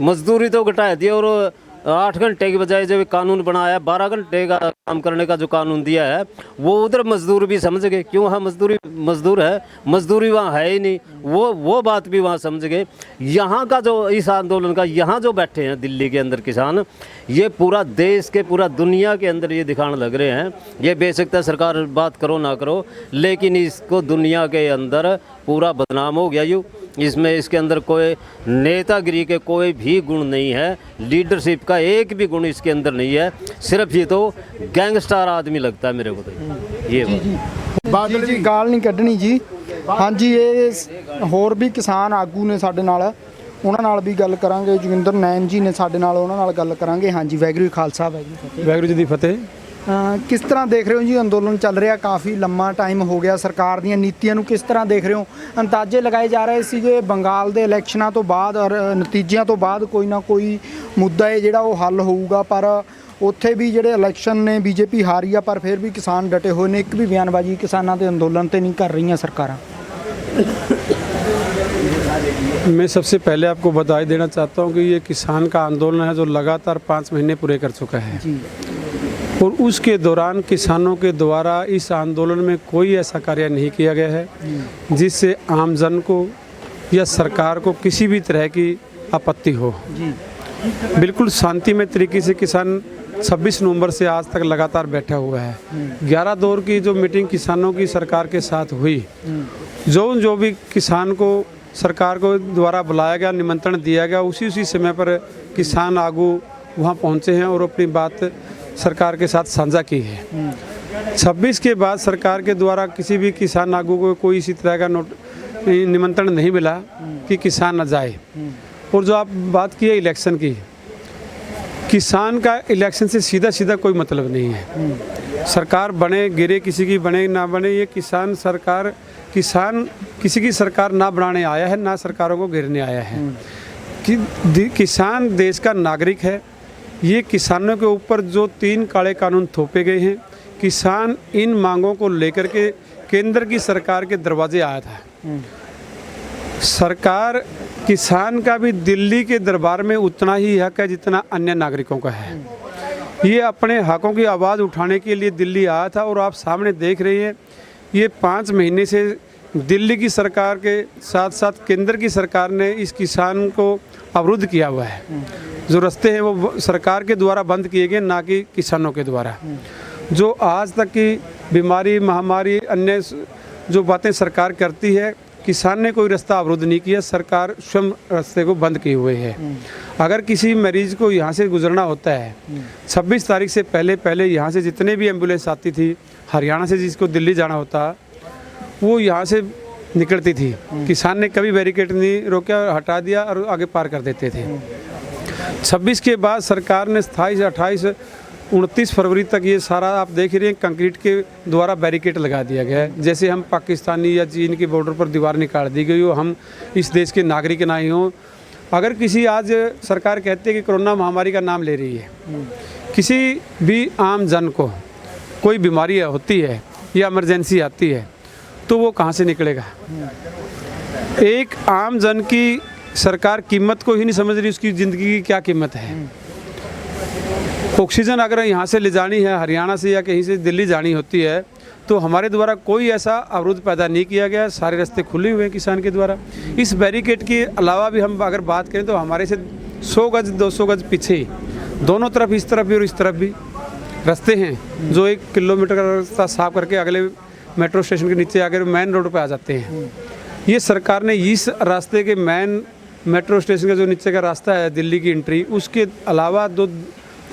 मजदूरी तो घटा दी, और 8 घंटे की बजाय जो कानून बनाया, 12 घंटे का काम करने का जो कानून दिया है, वो उधर मजदूर भी समझ गए। क्यों वहाँ मजदूर है, मजदूरी वहाँ है ही नहीं, वो बात भी वहाँ समझ गए। यहाँ का जो इस आंदोलन का, यहाँ जो बैठे हैं दिल्ली के अंदर किसान, ये पूरा देश के पूरा दुनिया के अंदर ये दिखाने लग रहे हैं। ये बेशक सरकार बात करो ना करो, लेकिन इसको दुनिया के अंदर पूरा बदनाम हो गया यूँ। इसमें इसके अंदर कोई नेतागिरी के कोई भी गुण नहीं है, लीडरशिप का एक भी गुण इसके अंदर नहीं है। सिर्फ ये तो गैंगस्टर आदमी लगता है मेरे को तो ये ਬਾਦਲ ਜੀ ਗਾਲ ਨਹੀਂ ਕੱਢਣੀ ਜੀ। ਹਾਂਜੀ, ਇਹ ਹੋਰ ਵੀ ਕਿਸਾਨ ਆਗੂ ਨੇ ਸਾਡੇ ਨਾਲ, ਉਹਨਾਂ ਨਾਲ ਵੀ ਗੱਲ ਕਰਾਂਗੇ। ਜੋਗਿੰਦਰ ਨੈਣ ਜੀ ਨੇ ਸਾਡੇ ਨਾਲ, ਉਹਨਾਂ ਨਾਲ ਗੱਲ ਕਰਾਂਗੇ। ਹਾਂਜੀ, ਵਾਹਿਗੁਰੂ ਜੀ ਖਾਲਸਾ, ਵਾਹਿਗੁਰੂ ਜੀ ਕੀ ਫਤਿਹ। ਵਾਹਿਗੁਰੂ ਜੀ ਦੀ ਫਤਿਹ। ਕਿਸ ਤਰ੍ਹਾਂ ਦੇਖ ਰਹੇ ਹੋ ਜੀ ਅੰਦੋਲਨ ਚੱਲ ਰਿਹਾ ਕਾਫੀ ਲੰਮਾ ਟਾਈਮ ਹੋ ਗਿਆ ਸਰਕਾਰ ਦੀਆਂ ਨੀਤੀਆਂ ਨੂੰ ਕਿਸ ਤਰ੍ਹਾਂ ਦੇਖ ਰਹੇ ਹੋ ਅੰਦਾਜ਼ੇ ਲਗਾਏ ਜਾ ਰਹੇ ਸੀਗੇ ਬੰਗਾਲ ਦੇ ਇਲੈਕਸ਼ਨਾਂ ਤੋਂ ਬਾਅਦ ਔਰ ਨਤੀਜਿਆਂ ਤੋਂ ਬਾਅਦ ਕੋਈ ਨਾ ਕੋਈ ਮੁੱਦਾ ਹੈ ਜਿਹੜਾ ਉਹ ਹੱਲ ਹੋਊਗਾ ਪਰ ਉੱਥੇ ਵੀ ਜਿਹੜੇ ਇਲੈਕਸ਼ਨ ਨੇ ਬੀਜੇਪੀ ਹਾਰੀ ਆ ਪਰ ਫਿਰ ਵੀ ਕਿਸਾਨ ਡਟੇ ਹੋਏ ਨੇ ਇੱਕ ਵੀ ਬਿਆਨਬਾਜ਼ੀ ਕਿਸਾਨਾਂ ਦੇ ਅੰਦੋਲਨ ਤੇ ਨਹੀਂ ਕਰ ਰਹੀਆਂ ਸਰਕਾਰਾਂ। मैं सबसे पहले आपको बधाई देना चाहता हूं कि ये किसान का आंदोलन है जो लगातार 5 महीने पूरे कर चुका है जी और उसके दौरान किसानों के द्वारा इस आंदोलन में कोई ऐसा कार्य नहीं किया गया है जिससे आम जन को या सरकार को किसी भी तरह की आपत्ति हो। जी बिल्कुल शांतिमय तरीके से किसान 26 नवंबर से आज तक लगातार बैठा हुआ है। 11 दौर की जो मीटिंग किसानों की सरकार के साथ हुई जो भी किसान को सरकार को द्वारा बुलाया गया निमंत्रण दिया गया उसी समय पर किसान आगू वहाँ पहुँचे हैं और अपनी बात सरकार के साथ साझा की है। 26 के बाद सरकार के द्वारा किसी भी किसान आगू को कोई इसी तरह का निमंत्रण नहीं मिला कि किसान न जाए। और जो आप बात की है इलेक्शन की, किसान का इलेक्शन से सीधा कोई मतलब नहीं है। सरकार बने गिरे किसी की बने ना बने, ये किसान किसी की सरकार ना बनाने आया है ना सरकारों को गिरने आया है। कि किसान देश का नागरिक है। ये किसानों के ऊपर जो 3 काले कानून थोपे गए हैं, किसान इन मांगों को लेकर के केंद्र की सरकार के दरवाजे आया था। सरकार किसान का भी दिल्ली के दरबार में उतना ही हक है जितना अन्य नागरिकों का है। ये अपने हकों की आवाज़ उठाने के लिए दिल्ली आया था और आप सामने देख रही हैं ये 5 महीने से दिल्ली की सरकार के साथ साथ केंद्र की सरकार ने इस किसान को अवरुद्ध किया हुआ है। जो रास्ते हैं वो सरकार के द्वारा बंद किए गए ना कि किसानों के द्वारा। जो आज तक की बीमारी महामारी अन्य जो बातें सरकार करती है, किसान ने कोई रास्ता अवरुद्ध नहीं किया, सरकार स्वयं रास्ते को बंद किए हुए है। अगर किसी मरीज को यहाँ से गुजरना होता है 26 तारीख से पहले यहाँ से जितने भी एम्बुलेंस आती थी हरियाणा से जिसको दिल्ली जाना होता वो यहाँ से निकलती थी। किसान ने कभी बैरिकेड नहीं रोका, हटा दिया और आगे पार कर देते थे। 26 के बाद सरकार ने 27, 28, 29 फरवरी तक ये सारा आप देख रहे हैं कंक्रीट के द्वारा बैरिकेड लगा दिया गया है। जैसे हम पाकिस्तानी या चीन के बॉर्डर पर दीवार निकाल दी गई हो, हम इस देश के नागरिक ना ही हों। अगर किसी आज सरकार कहती है कि कोरोना महामारी का नाम ले रही है, किसी भी आम जन को कोई बीमारी होती है या इमरजेंसी आती है तो वो कहाँ से निकलेगा। एक आम जन की सरकार कीमत को ही नहीं समझ रही, उसकी ज़िंदगी की क्या कीमत है। ऑक्सीजन अगर यहाँ से ले जानी है हरियाणा से या कहीं से दिल्ली जानी होती है तो हमारे द्वारा कोई ऐसा अवरुद्ध पैदा नहीं किया गया, सारे रास्ते खुले हुए हैं किसान के द्वारा। इस बैरिकेड के अलावा भी हम अगर बात करें तो हमारे से 100 गज 200 गज पीछे दोनों तरफ इस तरफ भी और इस तरफ भी रास्ते हैं जो 1 किलोमीटर का रास्ता साफ करके अगले मेट्रो स्टेशन के नीचे आकर मेन रोड पर आ जाते हैं। ये सरकार ने इस रास्ते के मेन मेट्रो स्टेशन का जो नीचे का रास्ता है दिल्ली की एंट्री, उसके अलावा 2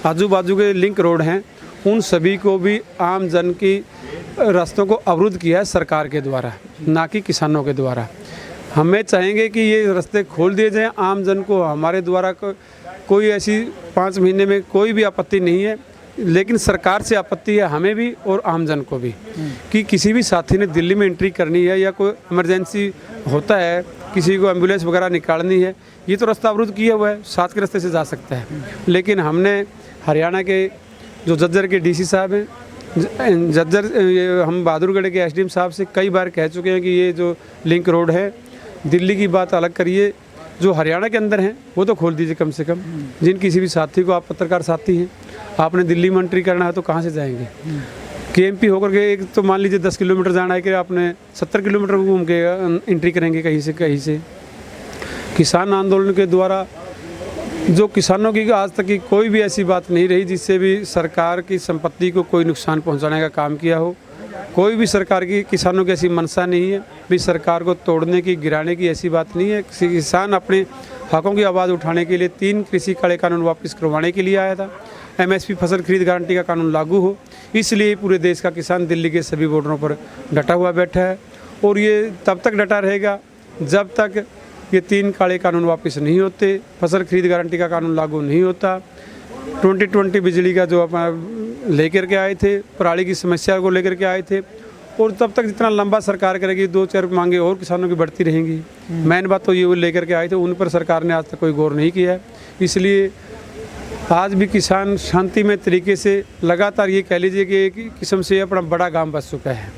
आजू बाजू के लिंक रोड हैं उन सभी को भी आम जन की रास्तों को अवरुद्ध किया है सरकार के द्वारा, ना कि किसानों के द्वारा। हमें चाहेंगे कि ये रास्ते खोल दिए जाएं। आम जन को हमारे द्वारा कोई ऐसी 5 महीने में कोई भी आपत्ति नहीं है, लेकिन सरकार से आपत्ति है हमें भी और आम जन को भी कि किसी भी साथी ने दिल्ली में एंट्री करनी है या कोई इमरजेंसी होता है, किसी को एम्बुलेंस वगैरह निकालनी है, ये तो रास्ता अवरुद्ध किया हुआ है, साथ के रास्ते से जा सकता है। लेकिन हमने हरियाणा के जो झज्जर के डीसी साहब हैं, ये हम बहादुरगढ़ के एसडीएम साहब से कई बार कह चुके हैं कि ये जो लिंक रोड है दिल्ली की बात अलग करिए, जो हरियाणा के अंदर हैं वो तो खोल दीजिए कम से कम। जिन किसी भी साथी को, आप पत्रकार साथी हैं, आपने दिल्ली में एंट्री करना है तो कहाँ से जाएंगे। केएमपी होकर के एक तो मान लीजिए 10 किलोमीटर जाना है कि आपने 70 किलोमीटर घूम के एंट्री करेंगे कहीं से। किसान आंदोलन के द्वारा जो किसानों की आज तक की कोई भी ऐसी बात नहीं रही जिससे भी सरकार की संपत्ति को कोई नुकसान पहुंचाने का काम किया हो। कोई भी सरकार की किसानों की ऐसी मंशा नहीं है, भी सरकार को तोड़ने की गिराने की ऐसी बात नहीं है। किसान अपने हकों की आवाज़ उठाने के लिए 3 कृषि काले कानून वापस करवाने के लिए आया था। एमएसपी फसल खरीद गारंटी का कानून लागू हो, इसलिए पूरे देश का किसान दिल्ली के सभी बॉर्डरों पर डटा हुआ बैठा है और ये तब तक डटा रहेगा जब तक ये 3 काले कानून वापस नहीं होते, फसल खरीद गारंटी का कानून लागू नहीं होता, 2020 बिजली का जो अपना लेकर के आए थे, पराली की समस्या को लेकर के आए थे। और तब तक जितना लंबा सरकार करेगी 2-4 मांगे और किसानों की बढ़ती रहेंगी। मेन बात तो ये वो लेकर के आए थे, उन पर सरकार ने आज तक कोई गौर नहीं किया है। इसलिए आज भी किसान शांतिमय तरीके से लगातार, ये कह लीजिए कि एक किस्म से अपना बड़ा गांव बस चुका है।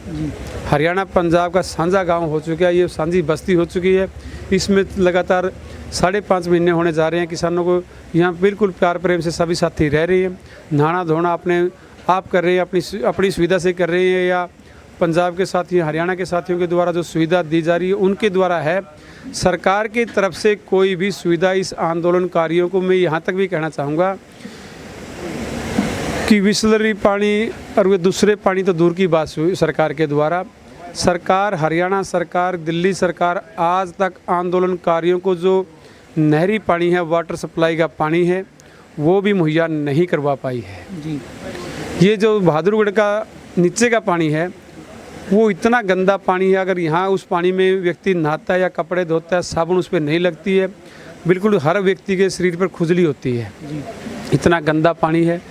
हरियाणा पंजाब का साझा गांव हो चुका है, ये साझी बस्ती हो चुकी है। इसमें लगातार 5.5 महीने होने जा रहे हैं। किसानों को यहाँ बिल्कुल प्यार प्रेम से सभी साथी रह रहे हैं। नहाना धोना अपने आप कर रहे हैं, अपनी सुविधा से कर रहे हैं, या पंजाब के साथी हरियाणा के साथियों के द्वारा जो सुविधा दी जा रही है उनके द्वारा है। सरकार की तरफ से कोई भी सुविधा इस आंदोलनकारियों को, मैं यहाँ तक भी कहना चाहूँगा कि बिसलरी पानी और वे दूसरे पानी तो दूर की बात हुई सरकार के द्वारा। सरकार, हरियाणा सरकार, दिल्ली सरकार आज तक आंदोलनकारियों को जो नहरी पानी है, वाटर सप्लाई का पानी है, वो भी मुहैया नहीं करवा पाई है जी। ये जो बहादुरगढ़ का नीचे का पानी है वो इतना गंदा पानी है। अगर यहाँ उस पानी में व्यक्ति नहाता है या कपड़े धोता है, साबुन उस पर नहीं लगती है, बिल्कुल हर व्यक्ति के शरीर पर खुजली होती है। इतना गंदा पानी है।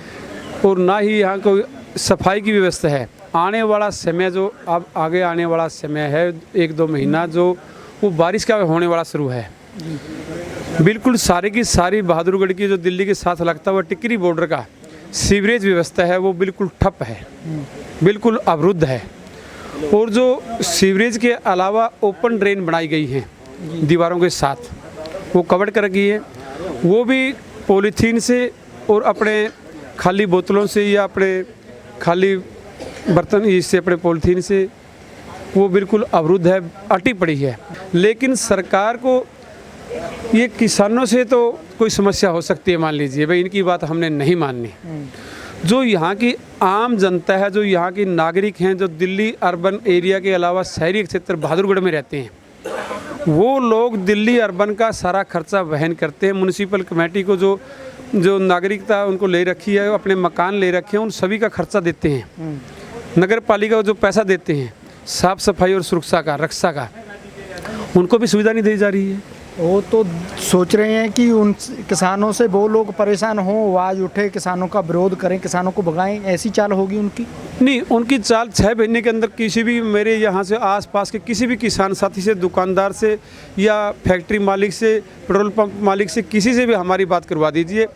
और ना ही यहाँ कोई सफाई की व्यवस्था है। आने वाला समय जो अब आगे आने वाला समय है, 1-2 महीना, जो वो बारिश का होने वाला शुरू है, बिल्कुल सारी की सारी बहादुरगढ़ की जो दिल्ली के साथ लगता हुआ टिकरी बॉर्डर का सीवरेज व्यवस्था है वो बिल्कुल ठप है, बिल्कुल अवरुद्ध है। और जो सीवरेज के अलावा ओपन ड्रेन बनाई गई हैं दीवारों के साथ, वो कवर कर गई है, वो भी पॉलीथीन से और अपने खाली बोतलों से या अपने खाली बर्तन इससे, अपने पॉलीथीन से वो बिल्कुल अवरुद्ध है, अटी पड़ी है। लेकिन सरकार को ये किसानों से तो कोई समस्या हो सकती है, मान लीजिए भाई इनकी बात हमने नहीं माननी। जो यहाँ की आम जनता है, जो यहाँ की नागरिक हैं, जो दिल्ली अर्बन एरिया के अलावा शहरी क्षेत्र बहादुरगढ़ में रहते हैं, वो लोग दिल्ली अर्बन का सारा खर्चा वहन करते हैं। म्यूनिसिपल कमेटी को जो नागरिकता उनको ले रखी है, अपने मकान ले रखे हैं, उन सभी का खर्चा देते हैं। नगर पालिका को जो पैसा देते हैं साफ़ सफाई और सुरक्षा का, रक्षा का, उनको भी सुविधा नहीं दी जा रही है। वो तो सोच रहे हैं कि उन किसानों से वो लोग परेशान हों, आवाज़ उठे, किसानों का विरोध करें, किसानों को भगाएं, ऐसी चाल होगी उनकी? नहीं, उनकी चाल 6 महीने के अंदर किसी भी, मेरे यहाँ से आसपास के किसी भी किसान साथी से, दुकानदार से या फैक्ट्री मालिक से, पेट्रोल पंप मालिक से, किसी से भी हमारी बात करवा दीजिए।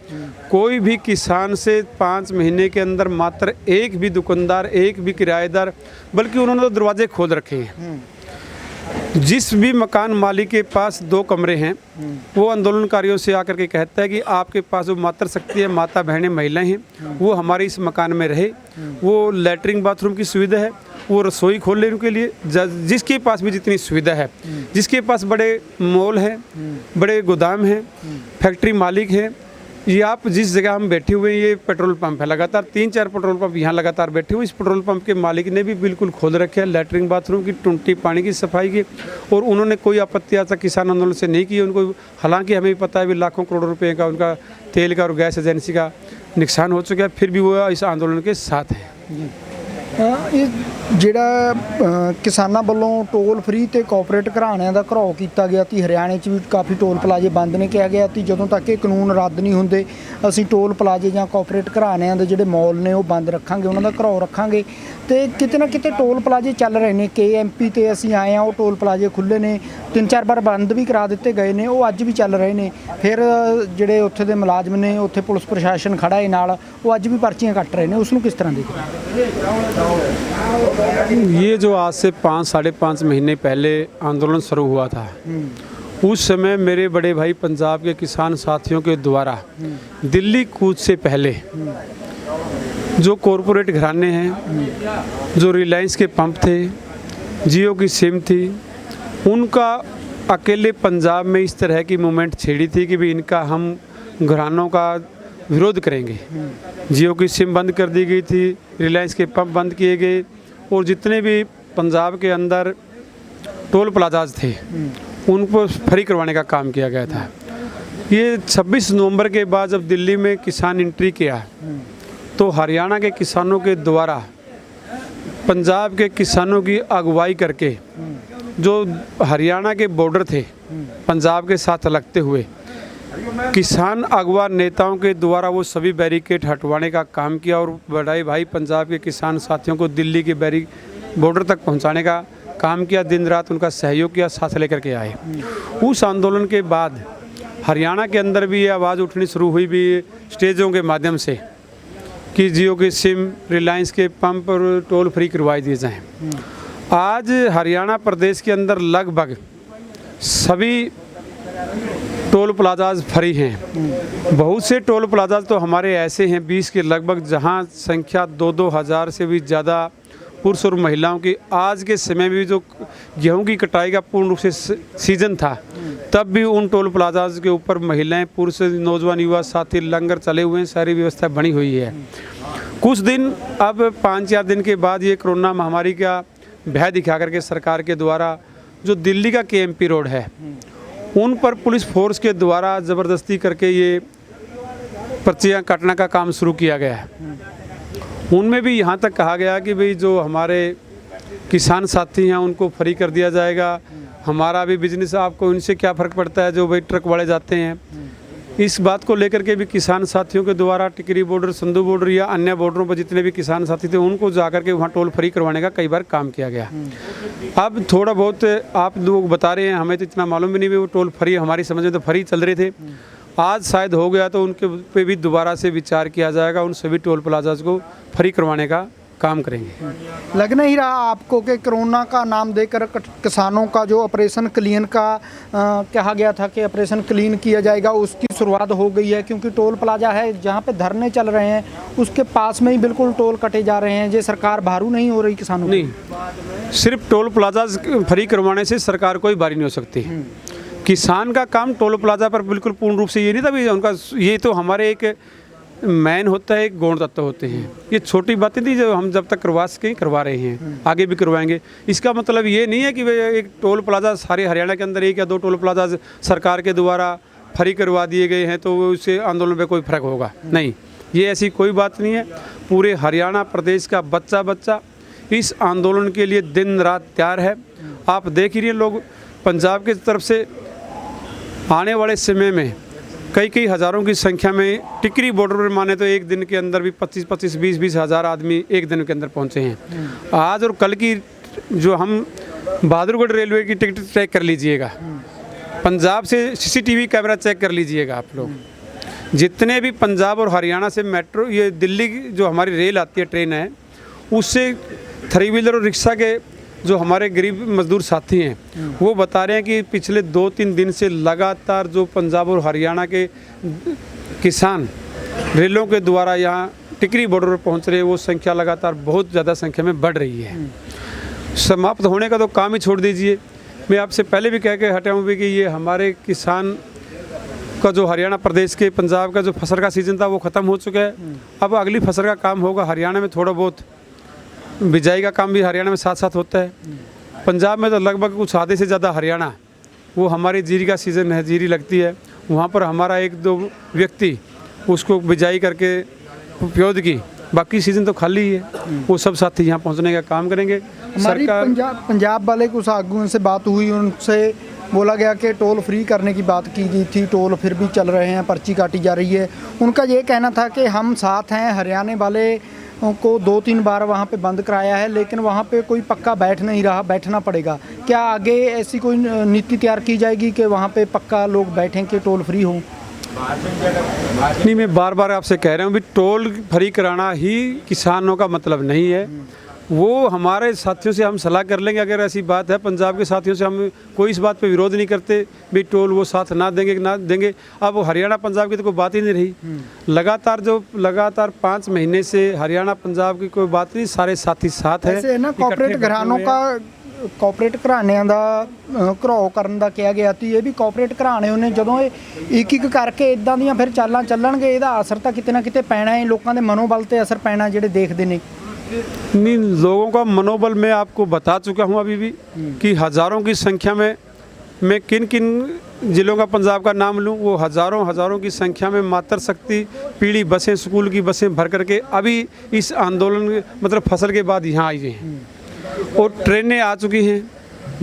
कोई भी किसान से 5 महीने के अंदर मात्र एक भी दुकानदार, एक भी किराएदार, बल्कि उन्होंने तो दरवाजे खोल रखे हैं। जिस भी मकान मालिक के पास 2 कमरे हैं, वो आंदोलनकारियों से आकर के कहता है कि आपके पास जो मातृशक्ति है, माता बहनें, महिलाएं हैं, वो हमारे इस मकान में रहे। वो लैट्रिन बाथरूम की सुविधा है, वो रसोई खोलने के लिए, जिसके पास भी जितनी सुविधा है, जिसके पास बड़े मॉल हैं, बड़े गोदाम हैं, फैक्ट्री मालिक है, ये आप जिस जगह हम बैठे हुए हैं, ये पेट्रोल पंप है, लगातार 3-4 पेट्रोल पंप यहाँ लगातार बैठे हुए। इस पेट्रोल पंप के मालिक ने भी बिल्कुल खोल रखे हैं लैट्रिन बाथरूम की, टूटी पानी की सफाई की, और उन्होंने कोई आपत्ति आज तक किसान आंदोलन से नहीं की उनको। हालांकि हमें भी पता है भी लाखों करोड़ों रुपए का उनका तेल का और गैस एजेंसी का नुकसान हो चुका है, फिर भी वो इस आंदोलन के साथ हैं। ਜਿਹੜਾ ਕਿਸਾਨਾਂ ਵੱਲੋਂ ਟੋਲ ਫ੍ਰੀ ਤੇ ਕੋਆਪਰੇਟ ਘਰਾਣਿਆਂ ਦਾ ਘਰਾਓ ਕੀਤਾ ਗਿਆ ਸੀ, ਹਰਿਆਣੇ 'ਚ ਵੀ ਕਾਫੀ ਟੋਲ ਪਲਾਜ਼ੇ ਬੰਦ ਨੇ, ਕਿਹਾ ਗਿਆ ਸੀ ਜਦੋਂ ਤੱਕ ਇਹ ਕਾਨੂੰਨ ਰੱਦ ਨਹੀਂ ਹੁੰਦੇ ਅਸੀਂ ਟੋਲ ਪਲਾਜ਼ੇ ਜਾਂ ਕੋਆਪਰੇਟ ਘਰਾਣਿਆਂ ਦੇ ਜਿਹੜੇ ਮੌਲ ਨੇ ਉਹ ਬੰਦ ਰੱਖਾਂਗੇ, ਉਹਨਾਂ ਦਾ ਘਰਾਓ ਰੱਖਾਂਗੇ। ਤੇ ਕਿਤੇ ਨਾ ਕਿਤੇ ਟੋਲ ਪਲਾਜ਼ੇ ਚੱਲ ਰਹੇ ਨੇ। KMP ਤੇ ਅਸੀਂ ਆਏ ਆ, ਉਹ ਟੋਲ ਪਲਾਜ਼ੇ ਖੁੱਲ੍ਹੇ ਨੇ, 3-4 ਵਾਰ ਬੰਦ ਵੀ ਕਰਾ ਦਿੱਤੇ ਗਏ ਨੇ, ਉਹ ਅੱਜ ਵੀ ਚੱਲ ਰਹੇ ਨੇ। ਫਿਰ ਜਿਹੜੇ ਉੱਥੇ ਦੇ ਮੁਲਾਜ਼ਮ ਨੇ, ਉੱਥੇ ਪੁਲਿਸ ਪ੍ਰਸ਼ਾਸਨ ਖੜਾ ਹੈ ਨਾਲ, ਉਹ ਅੱਜ ਵੀ ਪਰਚੀਆਂ ਕੱਟ ਰਹੇ ਨੇ। ਉਸ ਨੂੰ ਕਿਸ ਤਰ੍ਹਾਂ ਦੇਖਦੇ? ये जो आज से 5-5.5 महीने पहले आंदोलन शुरू हुआ था, उस समय मेरे बड़े भाई पंजाब के किसान साथियों के द्वारा दिल्ली कूच से पहले जो कॉरपोरेट घराने हैं, जो रिलायंस के पंप थे, जियो की सिम थी, उनका अकेले पंजाब में इस तरह की मूवमेंट छेड़ी थी कि भी इनका हम घरानों का विरोध करेंगे। जियो की सिम बंद कर दी गई थी, रिलायंस के पंप बंद किए गए, और जितने भी पंजाब के अंदर टोल प्लाजाज थे उनको फ्री करवाने का काम किया गया था। ये 26 नवंबर के बाद जब दिल्ली में किसान एंट्री किया, तो हरियाणा के किसानों के द्वारा पंजाब के किसानों की अगुवाई करके, जो हरियाणा के बॉर्डर थे पंजाब के साथ लगते हुए, किसान अगवा नेताओं के द्वारा वो सभी बैरिकेड हटवाने का काम किया और बड़ाई भाई पंजाब के किसान साथियों को दिल्ली के बॉर्डर तक पहुंचाने का काम किया, दिन रात उनका सहयोग किया, साथ लेकर के आए। उस आंदोलन के बाद हरियाणा के अंदर भी ये आवाज़ उठनी शुरू हुई भी स्टेजों के माध्यम से कि जियो के सिम, रिलायंस के पंप और टोल फ्री करवाई दिए जाएं। आज हरियाणा प्रदेश के अंदर लगभग सभी टोल प्लाजाज फ्री हैं। बहुत से टोल प्लाजाज तो हमारे ऐसे हैं 20 के लगभग, जहां संख्या 2-2 हज़ार से भी ज़्यादा पुरुष और महिलाओं की। आज के समय में भी जो गेहूं की कटाई का पूर्ण रूप से सीजन था, तब भी उन टोल प्लाजाज के ऊपर महिलाएं, पुरुष, नौजवान, युवा साथी लंगर चले हुए हैं, सारी व्यवस्था बनी हुई है। कुछ दिन अब 5-4 दिन के बाद ये कोरोना महामारी का भय दिखा करके सरकार के द्वारा जो दिल्ली का केएमपी रोड है उन पर पुलिस फोर्स के द्वारा ज़बरदस्ती करके ये पर्चियाँ काटने का काम शुरू किया गया है। उनमें भी यहाँ तक कहा गया कि भाई जो हमारे किसान साथी हैं उनको फ्री कर दिया जाएगा, हमारा भी बिजनेस, आपको इनसे क्या फ़र्क पड़ता है जो भाई ट्रक वाले जाते हैं। इस बात को लेकर के भी किसान साथियों के द्वारा टिकरी बॉर्डर, संधू बॉर्डर या अन्य बॉर्डरों पर जितने भी किसान साथी थे उनको जाकर के वहाँ टोल फ्री करवाने का कई बार काम किया गया। अब थोड़ा बहुत आप लोग बता रहे हैं, हमें तो इतना मालूम भी नहीं, वो टोल फ्री हमारी समझ में तो फ्री चल रहे थे। आज शायद हो गया तो उनके पे भी दोबारा से विचार किया जाएगा, उन सभी टोल प्लाजाज को फ्री करवाने का काम करेंगे। लग नहीं रहा आपको कि कोरोना का नाम देकर किसानों का जो ऑपरेशन क्लीन का कहा गया था कि ऑपरेशन क्लीन किया जाएगा, उसकी शुरुआत हो गई है? क्योंकि टोल प्लाजा है जहां पे धरने चल रहे हैं उसके पास में ही बिल्कुल टोल कटे जा रहे हैं। ये सरकार भारू नहीं हो रही किसानों को? नहीं, सिर्फ टोल प्लाजा फ्री करवाने से सरकार कोई बारी नहीं हो सकती। किसान का काम टोल प्लाजा पर बिल्कुल पूर्ण रूप से ये नहीं था भी उनका, ये तो हमारे एक मैन होता है, एक गौण तत्व होते हैं। ये छोटी बातें थी जो हम जब तक करवा सकें करवा रहे हैं, आगे भी करवाएंगे। इसका मतलब ये नहीं है कि वे एक टोल प्लाजा सारे हरियाणा के अंदर 1 या 2 टोल प्लाजा सरकार के द्वारा फ्री करवा दिए गए हैं तो उससे आंदोलन में कोई फर्क होगा, नहीं, ये ऐसी कोई बात नहीं है। पूरे हरियाणा प्रदेश का बच्चा बच्चा इस आंदोलन के लिए दिन रात तैयार है। आप देख ही रहे लोग पंजाब की तरफ से आने वाले समय में कई हज़ारों की संख्या में टिकरी बॉर्डर पर माने तो एक दिन के अंदर भी 25-25, 20-20 हज़ार आदमी एक दिन के अंदर पहुंचे हैं। आज और कल की जो हम बहादुरगढ़ रेलवे की टिकट चेक कर लीजिएगा, पंजाब से CCTV कैमरा चेक कर लीजिएगा आप लोग, जितने भी पंजाब और हरियाणा से मेट्रो, ये दिल्ली की जो हमारी रेल आती है, ट्रेन है, उससे 3 व्हीलर और रिक्शा के जो हमारे गरीब मजदूर साथी हैं वो बता रहे हैं कि पिछले 2-3 दिन से लगातार जो पंजाब और हरियाणा के किसान रेलों के द्वारा यहाँ टिकरी बॉर्डर पर पहुँच रहे हैं, वो संख्या लगातार बहुत ज़्यादा संख्या में बढ़ रही है। समाप्त होने का तो काम ही छोड़ दीजिए। मैं आपसे पहले भी कह के हटा हूँ कि ये हमारे किसान का जो हरियाणा प्रदेश के पंजाब का जो फसल का सीज़न था वो ख़त्म हो चुका है। अब अगली फसल का काम होगा हरियाणा में, थोड़ा बहुत बिजाई का काम भी हरियाणा में साथ साथ होता है। पंजाब में तो लगभग कुछ आधे से ज़्यादा हरियाणा, वो हमारी जीरी का सीज़न है, जीरी लगती है, वहाँ पर हमारा 1-2 व्यक्ति उसको बिजाई करके प्योद की, बाकी सीज़न तो खाली ही है। वो सब साथी यहाँ पहुँचने का काम करेंगे। हमारी पंजाब वाले कुछ आगुओं से बात हुई, उनसे बोला गया कि टोल फ्री करने की बात की गई थी, टोल फिर भी चल रहे हैं, पर्ची काटी जा रही है। उनका ये कहना था कि हम साथ हैं, हरियाणा वाले को 2-3 बार वहाँ पे बंद कराया है लेकिन वहाँ पे कोई पक्का बैठ नहीं रहा, बैठना पड़ेगा। क्या आगे ऐसी कोई नीति तैयार की जाएगी कि वहाँ पे पक्का लोग बैठें कि टोल फ्री हो? नहीं, मैं बार बार आपसे कह रहा हूँ भी टोल फ्री कराना ही किसानों का मतलब नहीं है। वो हमारे साथियों से हम सलाह कर लेंगे, अगर ऐसी बात है पंजाब के साथियों से हम कोई इस बात पे विरोध नहीं करते भी टोल वो साथ ना देंगे ना देंगे। अब वो हरियाणा पंजाब की तो कोई बात ही नहीं रही। लगातार 5 महीने से हरियाणा पंजाब की कोई बात नहीं, सारे साथी साथ हैं। ऐसे ना कॉर्पोरेट घरानों का कॉर्पोरेट ਘਰਾਣਿਆਂ ਦਾ ਘਰਾਓ ਕਰਨ ਦਾ ਕਿਹਾ ਗਿਆ ਸੀ। ਇਹ ਵੀ ਕੌਰਪੋਰੇਟ ਘਰਾਣੇ ਉਹਨੇ ਜਦੋਂ ਇਹ ਇੱਕ ਕਰਕੇ ਇਦਾਂ ਦੀਆਂ ਫਿਰ ਚਾਲਾਂ ਚੱਲਣਗੇ, ਇਹਦਾ ਅਸਰ ਤਾਂ ਕਿਤੇ ਨਾ ਕਿਤੇ ਪੈਣਾ ਹੈ, ਲੋਕਾਂ ਦੇ ਮਨੋਬਲ ਤੇ ਅਸਰ ਪੈਣਾ ਜਿਹੜੇ ਦੇਖਦੇ ਨੇ। नहीं, लोगों का मनोबल मैं आपको बता चुका हूँ अभी भी कि हज़ारों की संख्या में मैं किन किन ज़िलों का पंजाब का नाम लूँ, वो हज़ारों की संख्या में मातृशक्ति पीढ़ी बसें, स्कूल की बसें भर करके अभी इस आंदोलन मतलब फसल के बाद यहाँ आई हैं और ट्रेनें आ चुकी हैं,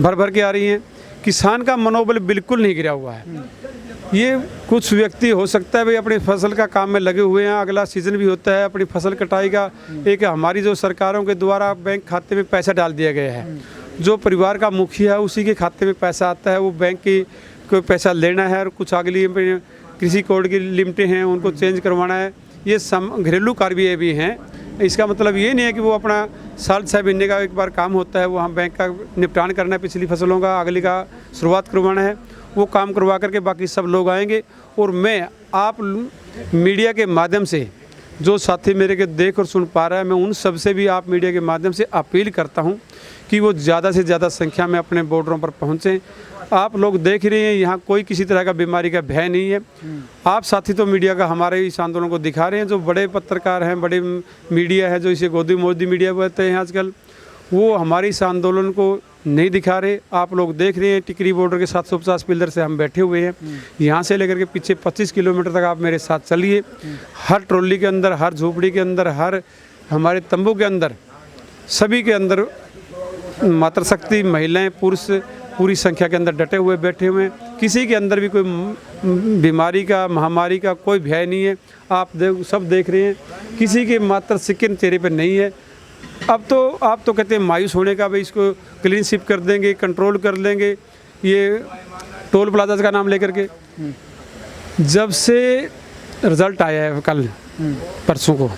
भर के आ रही हैं। किसान का मनोबल बिल्कुल नहीं गिरा हुआ है। ये कुछ व्यक्ति हो सकता है भाई अपनी फसल का काम में लगे हुए हैं, अगला सीज़न भी होता है अपनी फसल कटाई का, एक हमारी जो सरकारों के द्वारा बैंक खाते में पैसा डाल दिया गया है, जो परिवार का मुखिया है उसी के खाते में पैसा आता है, वो बैंक की कोई पैसा लेना है और कुछ अगली कृषि कोड की लिमिटें हैं उनको चेंज करवाना है, ये घरेलू कार्य भी हैं। इसका मतलब ये नहीं है कि वो अपना साल 6 महीने का एक बार काम होता है, वो हम बैंक का निपटान करना है, पिछली फसलों का अगली का शुरुआत करवाना है, वो काम करवा करके बाकी सब लोग आएंगे। और मैं आप मीडिया के माध्यम से जो साथी मेरे के देख और सुन पा रहा है, मैं उन सब से भी आप मीडिया के माध्यम से अपील करता हूं कि वो ज़्यादा से ज़्यादा संख्या में अपने बॉर्डरों पर पहुंचें। आप लोग देख रहे हैं यहाँ कोई किसी तरह का बीमारी का भय नहीं है। आप साथी तो मीडिया का हमारे इस आंदोलन को दिखा रहे हैं, जो बड़े पत्रकार हैं, बड़े मीडिया है जो इसे गोदी मोदी मीडिया कहते हैं आजकल, वो हमारे इस आंदोलन को नहीं दिखा रहे। आप लोग देख रहे हैं टिकरी बॉर्डर के 750 पिलर से हम बैठे हुए हैं, यहाँ से लेकर के पीछे 25 किलोमीटर तक आप मेरे साथ चलिए। हर ट्रॉली के अंदर, हर झोपड़ी के अंदर, हर हमारे तंबू के अंदर, सभी के अंदर मातृशक्ति, महिलाएं, पुरुष पूरी संख्या के अंदर डटे हुए बैठे हुए हैं। किसी के अंदर भी कोई बीमारी का, महामारी का कोई भय नहीं है। आप सब देख रहे हैं, किसी के मात्र सिक्किन चेहरे पर नहीं है। अब तो आप तो कहते हैं मायूस होने का, भाई इसको क्लीन शिप कर देंगे, कंट्रोल कर लेंगे, ये टोल प्लाजा का नाम लेकर के। जब से रिजल्ट आया है कल परसों को,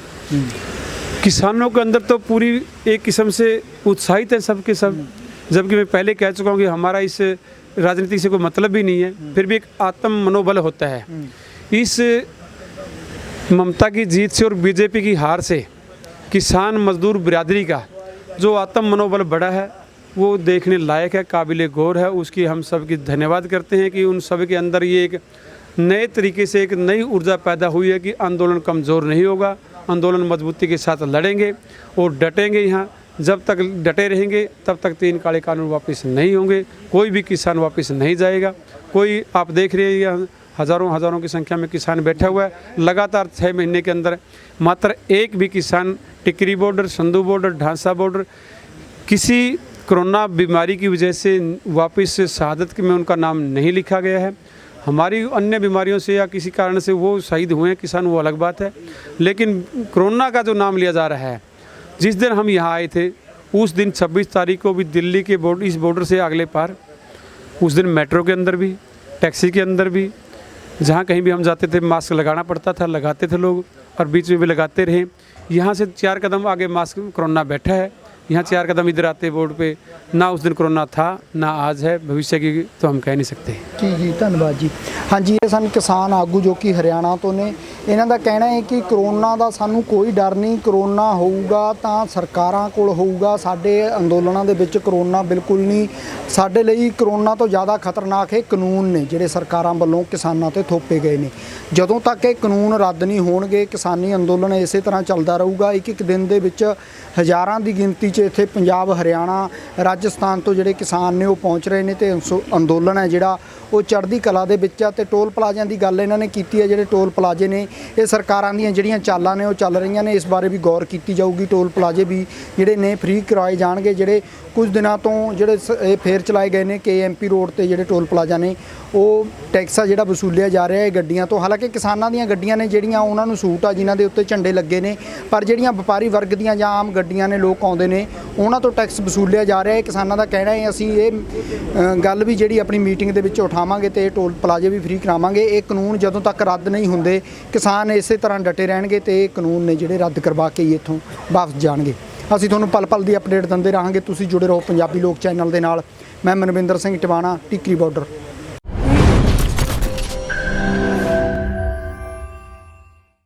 किसानों के अंदर तो पूरी एक किस्म से उत्साहित है सब के सब, जबकि मैं पहले कह चुका हूँ कि हमारा इस राजनीति से कोई मतलब भी नहीं है, फिर भी एक आत्म मनोबल होता है। इस ममता की जीत से और बीजेपी की हार से किसान मजदूर बिरादरी का जो आत्म मनोबल बढ़ा है वो देखने लायक है, काबिल गौर है। उसकी हम सब की धन्यवाद करते हैं कि उन सब के अंदर ये एक नए तरीके से एक नई ऊर्जा पैदा हुई है कि आंदोलन कमज़ोर नहीं होगा, आंदोलन मजबूती के साथ लड़ेंगे और डटेंगे। यहाँ जब तक डटे रहेंगे तब तक 3 काले कानून वापस नहीं होंगे, कोई भी किसान वापस नहीं जाएगा। कोई आप देख रहे हैं यहाँ हज़ारों की संख्या में किसान बैठा हुआ है। लगातार 6 महीने के अंदर मात्र एक भी किसान Tikri border, Sandhu border, Dhansa border किसी कोरोना बीमारी की वजह से वापस शहादत में उनका नाम नहीं लिखा गया है। हमारी अन्य बीमारियों से या किसी कारण से वो शहीद हुए हैं किसान, वो अलग बात है, लेकिन कोरोना का जो नाम लिया जा रहा है, जिस दिन हम यहाँ आए थे उस दिन 26 तारीख को भी दिल्ली के बॉर्डर, इस बॉर्डर से अगले पार, उस दिन मेट्रो के अंदर भी, टैक्सी के अंदर भी, जहाँ कहीं भी हम जाते थे मास्क लगाना पड़ता था, लगाते थे लोग और बीच में भी लगाते रहे। यहाँ से 4 कदम आगे मास्क कोरोना बैठा है, यहाँ 4 कदम इधर आते बोर्ड पे ना उस दिन कोरोना था ना आज है, भविष्य की तो हम कह नहीं सकते। जी धन्यवाद जी। हाँ जी, ये सन किसान आगू जो कि हरियाणा तो ने, ਇਹਨਾਂ ਦਾ ਕਹਿਣਾ ਹੈ ਕਿ ਕਰੋਨਾ ਦਾ ਸਾਨੂੰ ਕੋਈ ਡਰ ਨਹੀਂ, ਕਰੋਨਾ ਹੋਊਗਾ ਤਾਂ ਸਰਕਾਰਾਂ ਕੋਲ ਹੋਊਗਾ, ਸਾਡੇ ਅੰਦੋਲਨਾਂ ਦੇ ਵਿੱਚ ਕਰੋਨਾ ਬਿਲਕੁਲ ਨਹੀਂ। ਸਾਡੇ ਲਈ ਕਰੋਨਾ ਤੋਂ ਜ਼ਿਆਦਾ ਖਤਰਨਾਕ ਇਹ ਕਾਨੂੰਨ ਨੇ ਜਿਹੜੇ ਸਰਕਾਰਾਂ ਵੱਲੋਂ ਕਿਸਾਨਾਂ ਤੇ ਥੋਪੇ ਗਏ ਨੇ। ਜਦੋਂ ਤੱਕ ਇਹ ਕਾਨੂੰਨ ਰੱਦ ਨਹੀਂ ਹੋਣਗੇ ਕਿਸਾਨੀ ਅੰਦੋਲਨ ਇਸੇ ਤਰ੍ਹਾਂ ਚੱਲਦਾ ਰਹੂਗਾ। ਇੱਕ ਦਿਨ ਦੇ ਵਿੱਚ ਹਜ਼ਾਰਾਂ ਦੀ ਗਿਣਤੀ 'ਚ ਇੱਥੇ ਪੰਜਾਬ, ਹਰਿਆਣਾ, ਰਾਜਸਥਾਨ ਤੋਂ ਜਿਹੜੇ ਕਿਸਾਨ ਨੇ ਉਹ ਪਹੁੰਚ ਰਹੇ ਨੇ ਤੇ ਅੰਦੋਲਨ ਹੈ ਜਿਹੜਾ ਉਹ ਚੜ੍ਹਦੀ ਕਲਾ ਦੇ ਵਿੱਚ ਆ। ਤੇ ਟੋਲ ਪਲਾਜ਼ਿਆਂ ਦੀ ਗੱਲ ਇਹਨਾਂ ਨੇ ਕੀਤੀ ਹੈ, ਜਿਹੜੇ ਟੋਲ ਪਲਾਜ਼ੇ ਨੇ ਇਹ ਸਰਕਾਰਾਂ ਦੀਆਂ ਜਿਹੜੀਆਂ ਚਾਲਾਂ ਨੇ ਉਹ ਚੱਲ ਰਹੀਆਂ ਨੇ, ਇਸ ਬਾਰੇ ਵੀ ਗੌਰ ਕੀਤੀ ਜਾਊਗੀ। ਟੋਲ ਪਲਾਜ਼ੇ ਵੀ ਜਿਹੜੇ ਨੇ ਫ੍ਰੀ ਕਰਵਾਏ ਜਾਣਗੇ। ਜਿਹੜੇ ਕੁਝ ਦਿਨਾਂ ਤੋਂ ਜਿਹੜੇ ਇਹ ਫੇਰ ਚਲਾਏ ਗਏ ਨੇ KMP ਰੋਡ ਤੇ ਜਿਹੜੇ ਟੋਲ ਪਲਾਜ਼ਾ ਨੇ ਉਹ ਟੈਕਸ ਆ ਜਿਹੜਾ ਵਸੂਲਿਆ ਜਾ ਰਿਹਾ ਹੈ ਗੱਡੀਆਂ ਤੋਂ। ਹਾਲਾਂਕਿ ਕਿਸਾਨਾਂ ਦੀਆਂ ਗੱਡੀਆਂ ਨੇ ਜਿਹੜੀਆਂ ਉਹਨਾਂ ਨੂੰ ਛੂਟ ਆ, ਜਿਨ੍ਹਾਂ ਦੇ ਉੱਤੇ ਝੰਡੇ ਲੱਗੇ ਨੇ, ਪਰ ਜਿਹੜੀਆਂ ਵਪਾਰੀ ਵਰਗ ਦੀਆਂ ਜਾਂ ਆਮ ਗੱਡੀਆਂ ਨੇ, ਲੋਕ ਆਉਂਦੇ ਨੇ, ਉਹਨਾਂ ਤੋਂ ਟੈਕਸ ਵਸੂਲਿਆ ਜਾ ਰਿਹਾ ਹੈ। ਕਿਸਾਨਾਂ ਦਾ ਕਹਿਣਾ ਹੈ ਅਸੀਂ ਇਹ ਗੱਲ ਵੀ ਜਿਹੜੀ ਆਪਣੀ ਮੀਟਿੰਗ ਦੇ ਵਿੱਚ ਉਠਾਵਾਂਗੇ ਤੇ ਟੋਲ ਪਲਾਜ਼ੇ ਵੀ ਫ੍ਰੀ ਕਰਾਵਾਂਗੇ। ਇਹ ਕਾਨੂੰਨ ਜਦੋਂ ਤੱਕ ਰੱਦ ਨਹੀਂ ਹੁੰਦੇ ਕਿਸਾਨ ਇਸੇ ਤਰ੍ਹਾਂ ਡਟੇ ਰਹਿਣਗੇ ਤੇ ਇਹ ਕਾਨੂੰਨ ਨੇ ਜਿਹੜੇ ਰੱਦ ਕਰਵਾ ਕੇ ਹੀ ਇੱਥੋਂ ਵਾਪਸ ਜਾਣਗੇ। ਅਸੀਂ ਤੁਹਾਨੂੰ ਪਲ ਪਲ ਦੀ ਅਪਡੇਟ ਦਿੰਦੇ ਰਹਾਂਗੇ। ਤੁਸੀਂ ਜੁੜੇ ਰਹੋ ਪੰਜਾਬੀ ਲੋਕ ਚੈਨਲ ਦੇ ਨਾਲ। ਮੈਂ ਮਨਵਿੰਦਰ ਸਿੰਘ ਟਿਵਾਣਾ, ਟਿਕਰੀ ਬਾਰਡਰ।